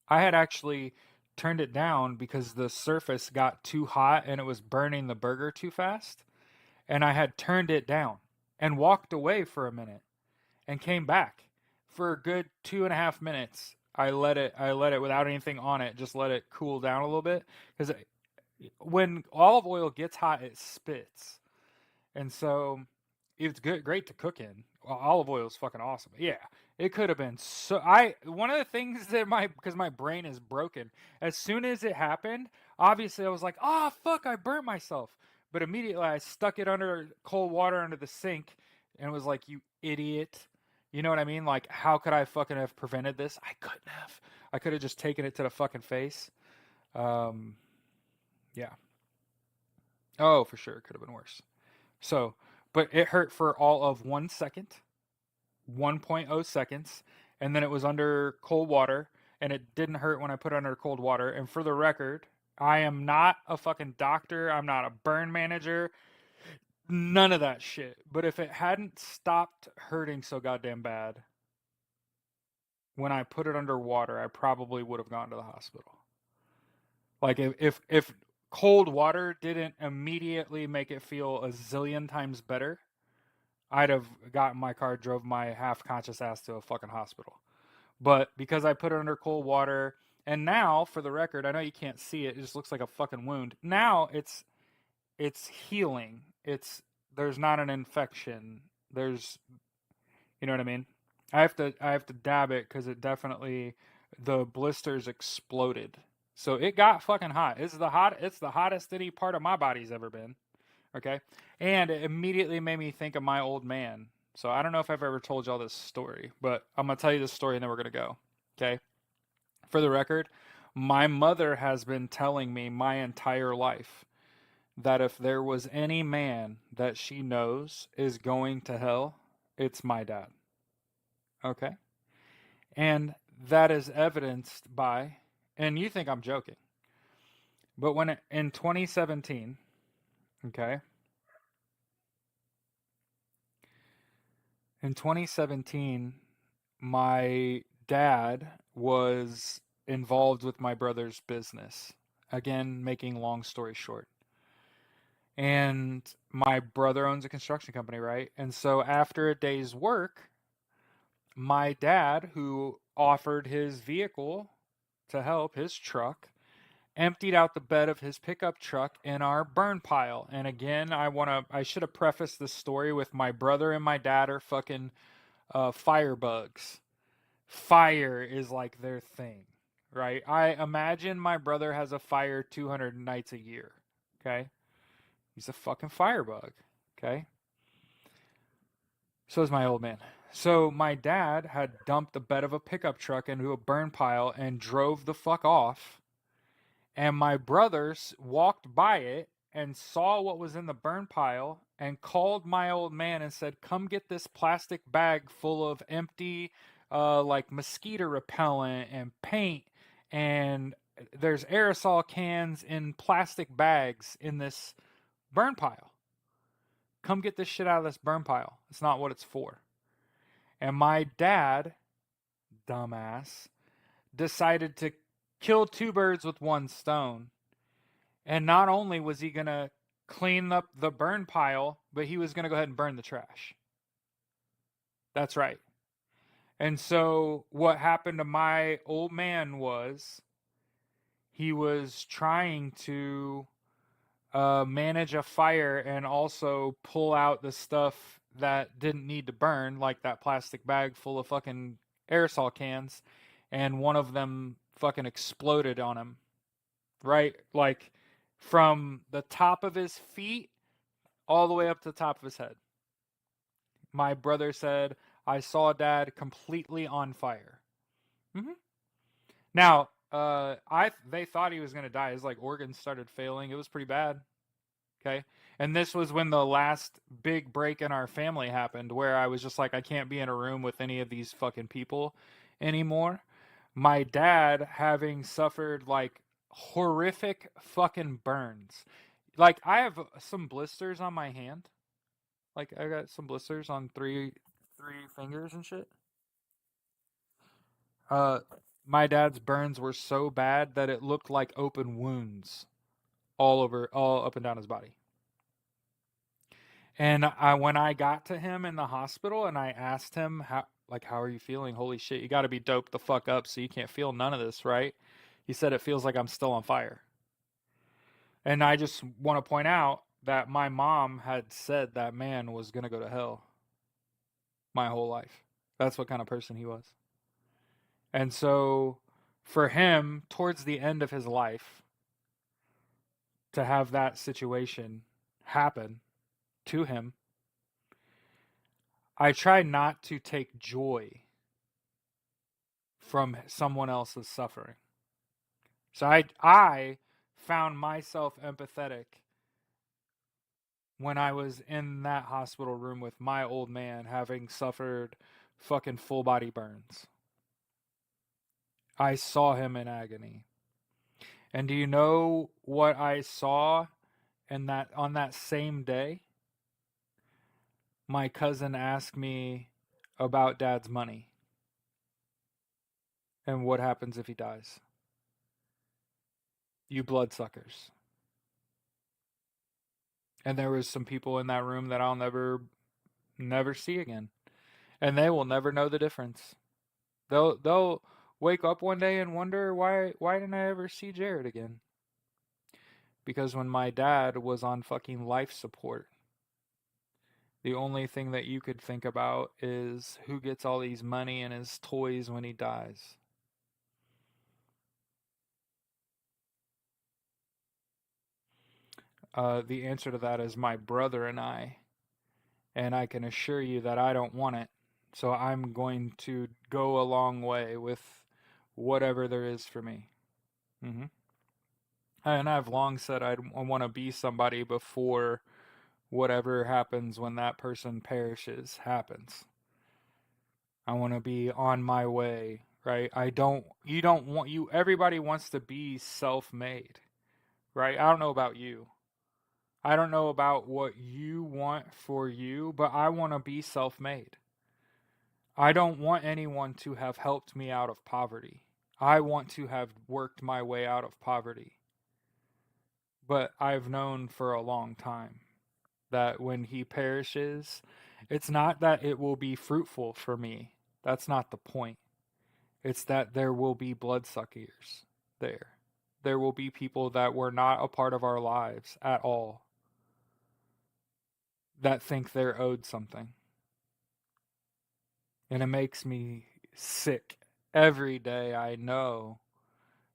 I had actually turned it down because the surface got too hot and it was burning the burger too fast. And I had turned it down and walked away for a minute and came back for a good 2.5 minutes. I let it without anything on it, just let it cool down a little bit. Because when olive oil gets hot, it spits. And so it's great to cook in. Olive oil is fucking awesome. Yeah, it could have been so. I One of the things that because my brain is broken. As soon as it happened, obviously I was like, "Oh fuck, I burnt myself." But immediately I stuck it under cold water under the sink, and was like, "You idiot." You know what I mean? Like, how could I fucking have prevented this? I couldn't have. I could have just taken it to the fucking face. Um, yeah. Oh, for sure, it could have been worse. So, but it hurt for all of 1 second, 1.0 seconds, and then it was under cold water, and it didn't hurt when I put it under cold water. And for the record, I am not a fucking doctor. I'm not a burn manager. None of that shit. But if it hadn't stopped hurting so goddamn bad when I put it under water, I probably would have gone to the hospital. Like if cold water didn't immediately make it feel a zillion times better, I'd have gotten my car, drove my half conscious ass to a fucking hospital. But because I put it under cold water, and now, for the record, I know you can't see it, it just looks like a fucking wound. Now it's healing. There's not an infection. There's you know what I mean? I have to dab it because it definitely the blisters exploded. So it got fucking hot. It's the hottest any part of my body's ever been. Okay. And it immediately made me think of my old man. So I don't know if I've ever told y'all this story, but I'm going to tell you this story and then we're going to go. Okay. For the record, my mother has been telling me my entire life that if there was any man that she knows is going to hell, it's my dad. Okay? And that is evidenced by, and you think I'm joking, but in 2017, okay, in 2017, my dad was involved with my brother's business. Again, making long story short. And my brother owns a construction company, right? And so after a day's work, my dad, who offered his vehicle to help, his truck, emptied out the bed of his pickup truck in our burn pile. And again, I should have prefaced this story with my brother and my dad are fucking firebugs. Fire is like their thing, right? I imagine my brother has a fire 200 nights a year, okay? He's a fucking firebug, okay? So is my old man. So my dad had dumped the bed of a pickup truck into a burn pile and drove the fuck off. And my brothers walked by it and saw what was in the burn pile and called my old man and said, "Come get this plastic bag full of empty, like mosquito repellent and paint. And there's aerosol cans in plastic bags in this burn pile. Come get this shit out of this burn pile. It's not what it's for." And my dad, dumbass, decided to kill two birds with one stone. And not only was he going to clean up the burn pile, but he was going to go ahead and burn the trash. That's right. And so what happened to my old man was he was trying to manage a fire and also pull out the stuff that didn't need to burn, like that plastic bag full of fucking aerosol cans, and one of them fucking exploded on him, right? Like from the top of his feet all the way up to the top of his head. My brother said, "I saw dad completely on fire." Mm-hmm. Now, they thought he was going to die. His like organs started failing. It was pretty bad. Okay. And this was when the last big break in our family happened where I was just like, I can't be in a room with any of these fucking people anymore. My dad having suffered like horrific fucking burns. Like I have some blisters on my hand. Like I got some blisters on three fingers and shit. Uh my dad's burns were so bad that it looked like open wounds all up and down his body. And when I got to him in the hospital and I asked him how are you feeling? Holy shit, you got to be doped the fuck up so you can't feel none of this, right? He said it feels like I'm still on fire. And I just want to point out that my mom had said that man was going to go to hell my whole life. That's what kind of person he was. And so for him towards the end of his life to have that situation happen to him, I try not to take joy from someone else's suffering. So I found myself empathetic when I was in that hospital room with my old man having suffered fucking full body burns. I saw him in agony. And do you know what I saw in that on that same day? My cousin asked me about dad's money and what happens if he dies. You bloodsuckers. And there was some people in that room that I'll never see again. And they will never know the difference. They'll wake up one day and wonder why didn't I ever see Jared again? Because when my dad was on fucking life support, the only thing that you could think about is who gets all these money and his toys when he dies. The answer to that is my brother and I can assure you that I don't want it. So I'm going to go a long way with whatever there is for me. hmm And I've long said I want to be somebody before whatever happens when that person perishes happens. I want to be on my way, right? You don't want, everybody wants to be self made, right? I don't know about you. I don't know about what you want for you, but I want to be self made. I don't want anyone to have helped me out of poverty. I want to have worked my way out of poverty. But I've known for a long time that when he perishes, it's not that it will be fruitful for me. That's not the point. It's that there will be bloodsuckers there. There will be people that were not a part of our lives at all that think they're owed something. And it makes me sick every day. I know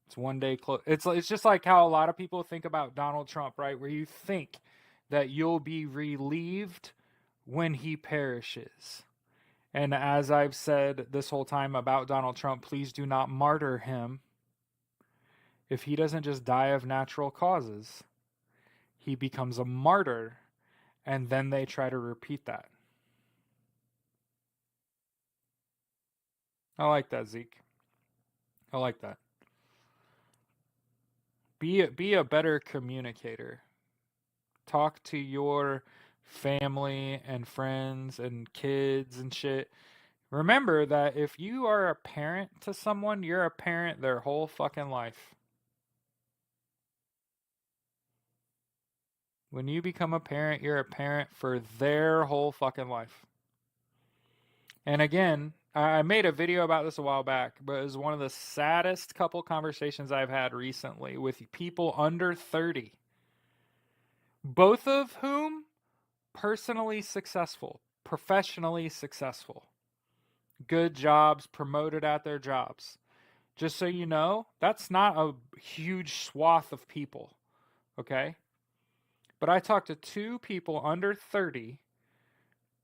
it's one day close. It's just like how a lot of people think about Donald Trump, right? Where you think that you'll be relieved when he perishes. And as I've said this whole time about Donald Trump, please do not martyr him. If he doesn't just die of natural causes, he becomes a martyr, and then they try to repeat that. I like that, Zeke. I like that. Be a better communicator. Talk to your family and friends and kids and shit. Remember that if you are a parent to someone, you're a parent their whole fucking life. When you become a parent, you're a parent for their whole fucking life. And again, I made a video about this a while back, but it was one of the saddest couple conversations I've had recently with people under 30, both of whom personally successful, professionally successful, good jobs, promoted at their jobs. Just so you know, that's not a huge swath of people, okay? But I talked to two people under 30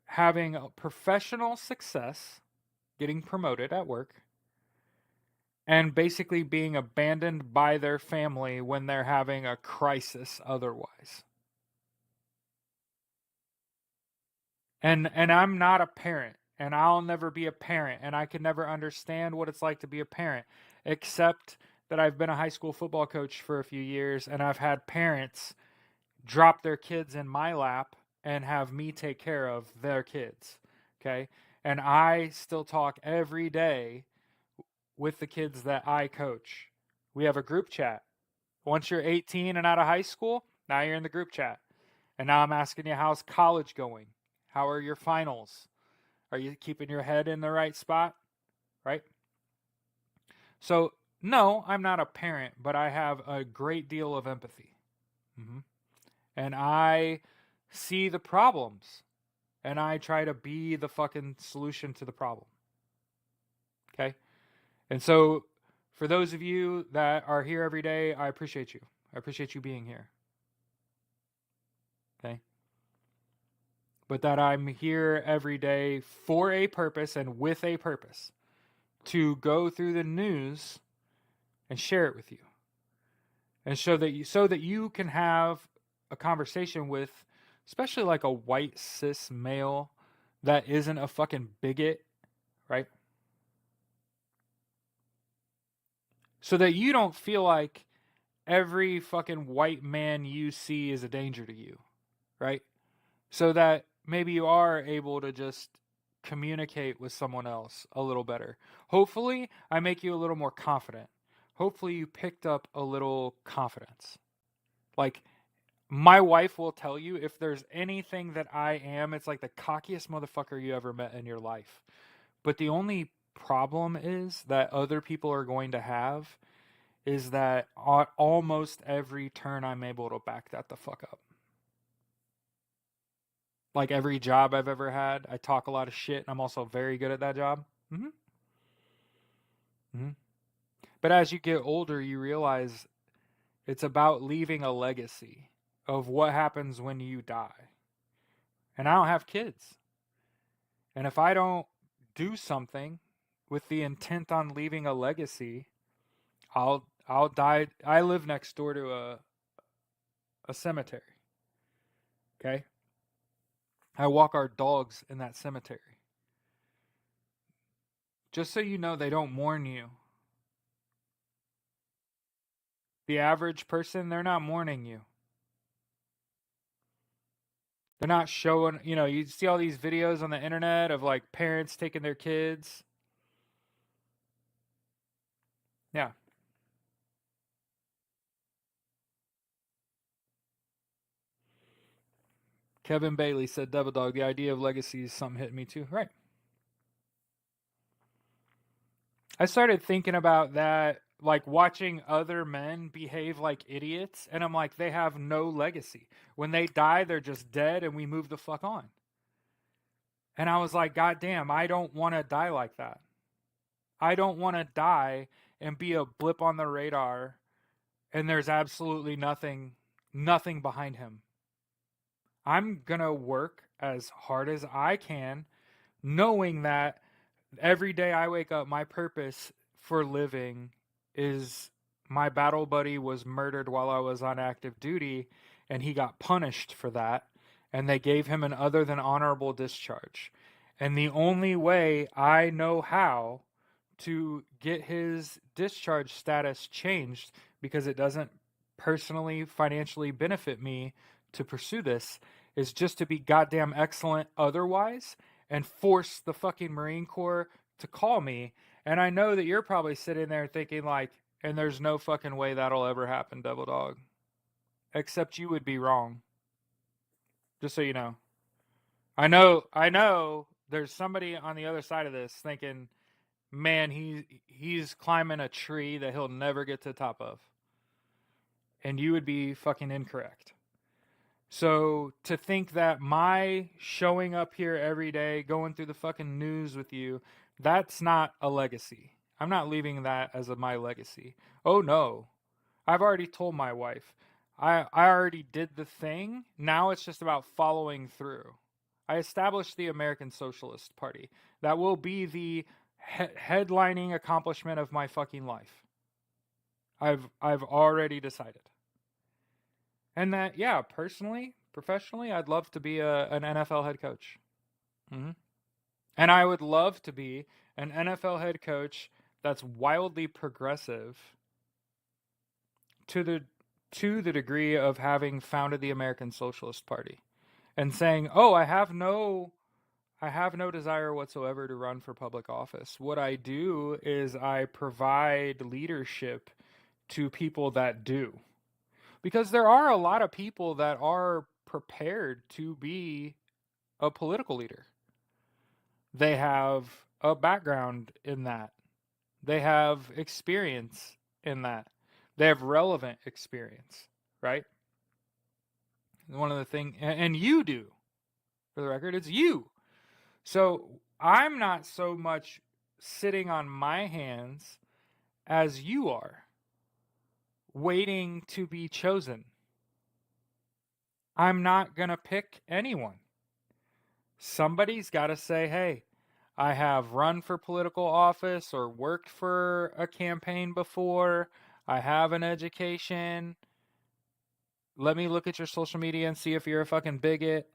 having a professional success, getting promoted at work, and basically being abandoned by their family when they're having a crisis otherwise. And I'm not a parent, and I'll never be a parent, and I can never understand what it's like to be a parent, except that I've been a high school football coach for a few years, and I've had parents drop their kids in my lap and have me take care of their kids. Okay? And I still talk every day with the kids that I coach. We have a group chat. Once you're 18 and out of high school, now you're in the group chat. And now I'm asking you, how's college going? How are your finals? Are you keeping your head in the right spot? Right? So, no, I'm not a parent, but I have a great deal of empathy. Mm-hmm. And I see the problems. And I try to be the fucking solution to the problem. Okay? And so, for those of you that are here every day, I appreciate you. I appreciate you being here. Okay? But that I'm here every day for a purpose and with a purpose to go through the news and share it with you. And so that you can have a conversation with especially like a white cis male that isn't a fucking bigot, right? So that you don't feel like every fucking white man you see is a danger to you, right? So that maybe you are able to just communicate with someone else a little better. Hopefully, I make you a little more confident. Hopefully, you picked up a little confidence. Like, my wife will tell you if there's anything that I am, it's like the cockiest motherfucker you ever met in your life. But the only problem is that other people are going to have is that almost every turn I'm able to back that the fuck up. Like every job I've ever had, I talk a lot of shit, and I'm also very good at that job. Mm-hmm. Mm-hmm. But as you get older, you realize it's about leaving a legacy of what happens when you die. And I don't have kids. And if I don't do something with the intent on leaving a legacy, I'll die. I live next door to a cemetery. Okay? I walk our dogs in that cemetery. Just so you know, they don't mourn you. The average person, they're not mourning you. They're not showing, you see all these videos on the internet of like parents taking their kids. Yeah. Kevin Bailey said, Devil Dog, the idea of legacy is something hit me too. Right. I started thinking about that, like watching other men behave like idiots, and I'm like, they have no legacy. When they die, they're just dead, and we move the fuck on. And I was like, God damn, I don't want to die like that. I don't want to die and be a blip on the radar, and there's absolutely nothing behind him. I'm gonna work as hard as I can, knowing that every day I wake up, my purpose for living is my battle buddy was murdered while I was on active duty, and he got punished for that, and they gave him an other than honorable discharge. And the only way I know how to get his discharge status changed, because it doesn't personally financially benefit me to pursue this, is just to be goddamn excellent otherwise and force the fucking Marine Corps to call me. And I know that you're probably sitting there thinking like, and there's no fucking way that'll ever happen, Devil Dog. Except you would be wrong. Just so you know. I know there's somebody on the other side of this thinking, man, he's climbing a tree that he'll never get to the top of. And you would be fucking incorrect. So to think that my showing up here every day, going through the fucking news with you, that's not a legacy. I'm not leaving that as my legacy. Oh no. I've already told my wife. I already did the thing. Now it's just about following through. I established the American Socialist Party. That will be the headlining accomplishment of my fucking life. I've already decided. And that, yeah, personally, professionally, I'd love to be an NFL head coach. Mm-hmm. And I would love to be an NFL head coach that's wildly progressive to the degree of having founded the American Socialist Party and saying, "Oh, I have no desire whatsoever to run for public office. What I do is I provide leadership to people that do." Because there are a lot of people that are prepared to be a political leader. They have a background in that. They have experience in that. They have relevant experience, right? One of the things, and you do, for the record, it's you. So I'm not so much sitting on my hands as you are, waiting to be chosen. I'm not going to pick anyone. Somebody's got to say, hey, I have run for political office or worked for a campaign before. I have an education. Let me look at your social media and see if you're a fucking bigot.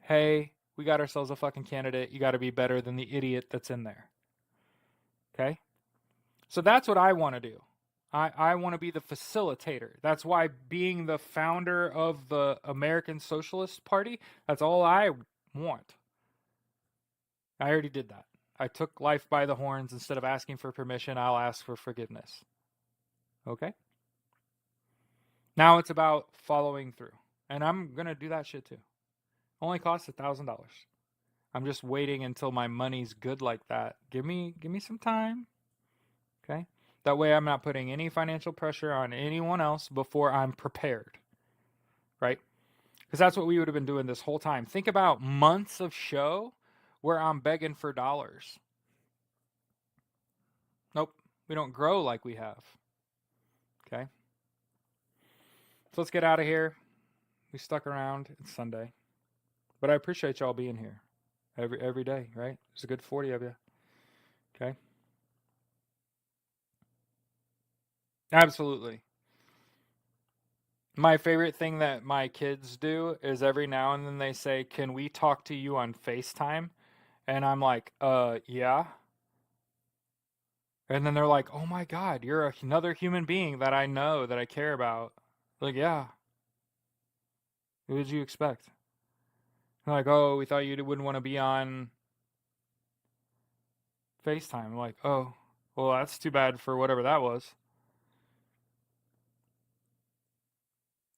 Hey, we got ourselves a fucking candidate. You got to be better than the idiot that's in there. Okay? So that's what I want to do. I want to be the facilitator. That's why being the founder of the American Socialist Party, that's all I want. I already did that. I took life by the horns. Instead of asking for permission, I'll ask for forgiveness. Okay? Now it's about following through. And I'm going to do that shit too. Only costs $1,000. I'm just waiting until my money's good like that. Give me some time. Okay? That way I'm not putting any financial pressure on anyone else before I'm prepared. Right? Because that's what we would have been doing this whole time. Think about months of show where I'm begging for dollars. Nope. We don't grow like we have. Okay? So let's get out of here. We stuck around. It's Sunday. But I appreciate y'all being here every day, right? There's a good 40 of you. Okay? Absolutely. My favorite thing that my kids do is every now and then they say, "Can we talk to you on FaceTime?" And I'm like, yeah." And then they're like, "Oh my God, you're another human being that I know, that I care about." Like, yeah. What did you expect? They're like, "Oh, we thought you wouldn't want to be on FaceTime." I'm like, "Oh, well, that's too bad for whatever that was."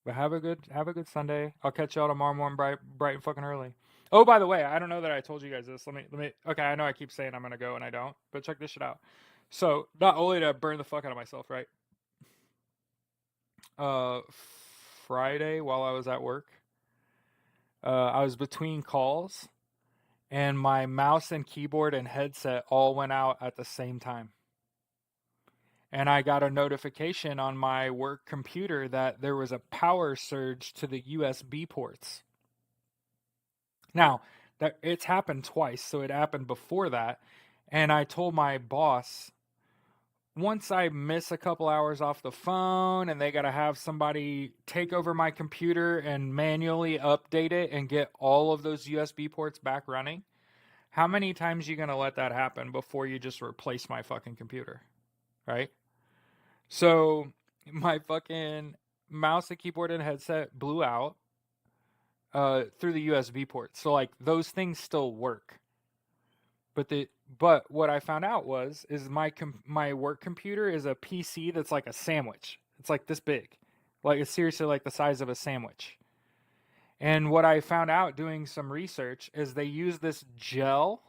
But have a good Sunday. I'll catch y'all tomorrow morning, bright and fucking early. Oh, by the way, I don't know that I told you guys this. Let me. Okay, I know I keep saying I'm gonna go and I don't, but check this shit out. So not only to burn the fuck out of myself, right? Uh, Friday while I was at work, I was between calls, and my mouse and keyboard and headset all went out at the same time. And I got a notification on my work computer that there was a power surge to the USB ports. Now, that it's happened twice, so it happened before that, and I told my boss, once I miss a couple hours off the phone and they got to have somebody take over my computer and manually update it and get all of those USB ports back running, how many times are you going to let that happen before you just replace my fucking computer, right? So my fucking mouse and keyboard and headset blew out through the USB port. So like those things still work. But what I found out is my work computer is a PC that's like a sandwich. It's like this big. Like it's seriously like the size of a sandwich. And what I found out doing some research is they use this gel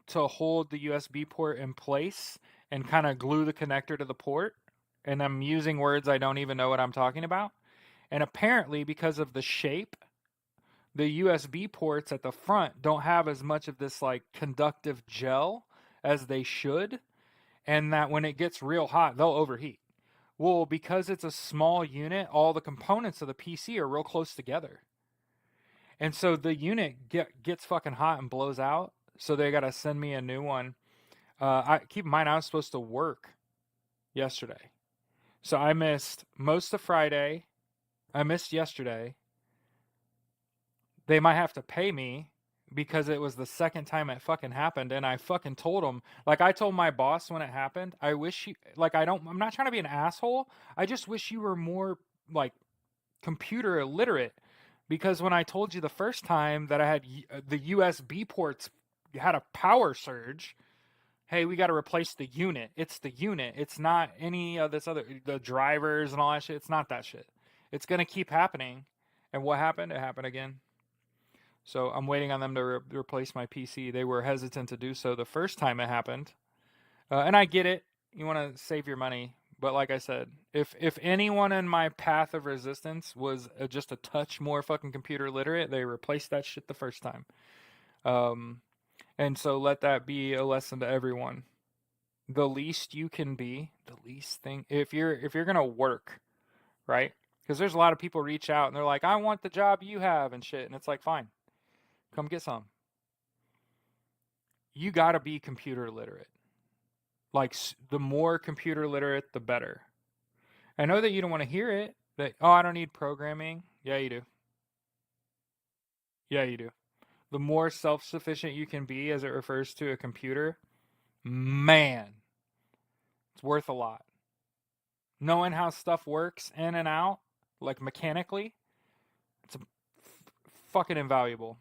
to hold the USB port in place and kind of glue the connector to the port. And I'm using words I don't even know what I'm talking about. And apparently, because of the shape, the USB ports at the front don't have as much of this like conductive gel as they should. And that when it gets real hot, they'll overheat. Well, because it's a small unit, all the components of the PC are real close together. And so the unit gets fucking hot and blows out. So they got to send me a new one. I keep in mind I was supposed to work yesterday, so I missed most of Friday. I missed yesterday. They might have to pay me because it was the second time it fucking happened, and I fucking told them. Like I told my boss when it happened, I wish you like I'm not trying to be an asshole. I just wish you were more like computer illiterate, because when I told you the first time that I had the USB ports had a power surge, hey, we got to replace the unit. It's the unit. It's not any of this other, the drivers and all that shit. It's not that shit. It's going to keep happening. And what happened? It happened again. So I'm waiting on them to replace my PC. They were hesitant to do so the first time it happened. And I get it. You want to save your money. But like I said, if anyone in my path of resistance was just a touch more fucking computer literate, they replaced that shit the first time. Um, and so let that be a lesson to everyone. The least you can be, the least thing, if you're gonna work, right? Because there's a lot of people reach out and they're like, I want the job you have and shit, and it's like, fine, come get some. You gotta be computer literate. Like the more computer literate, the better. I know that you don't want to hear it. That, oh, I don't need programming. Yeah, you do. Yeah, you do. The more self-sufficient you can be as it refers to a computer, man, it's worth a lot. Knowing how stuff works in and out, like mechanically, it's fucking invaluable.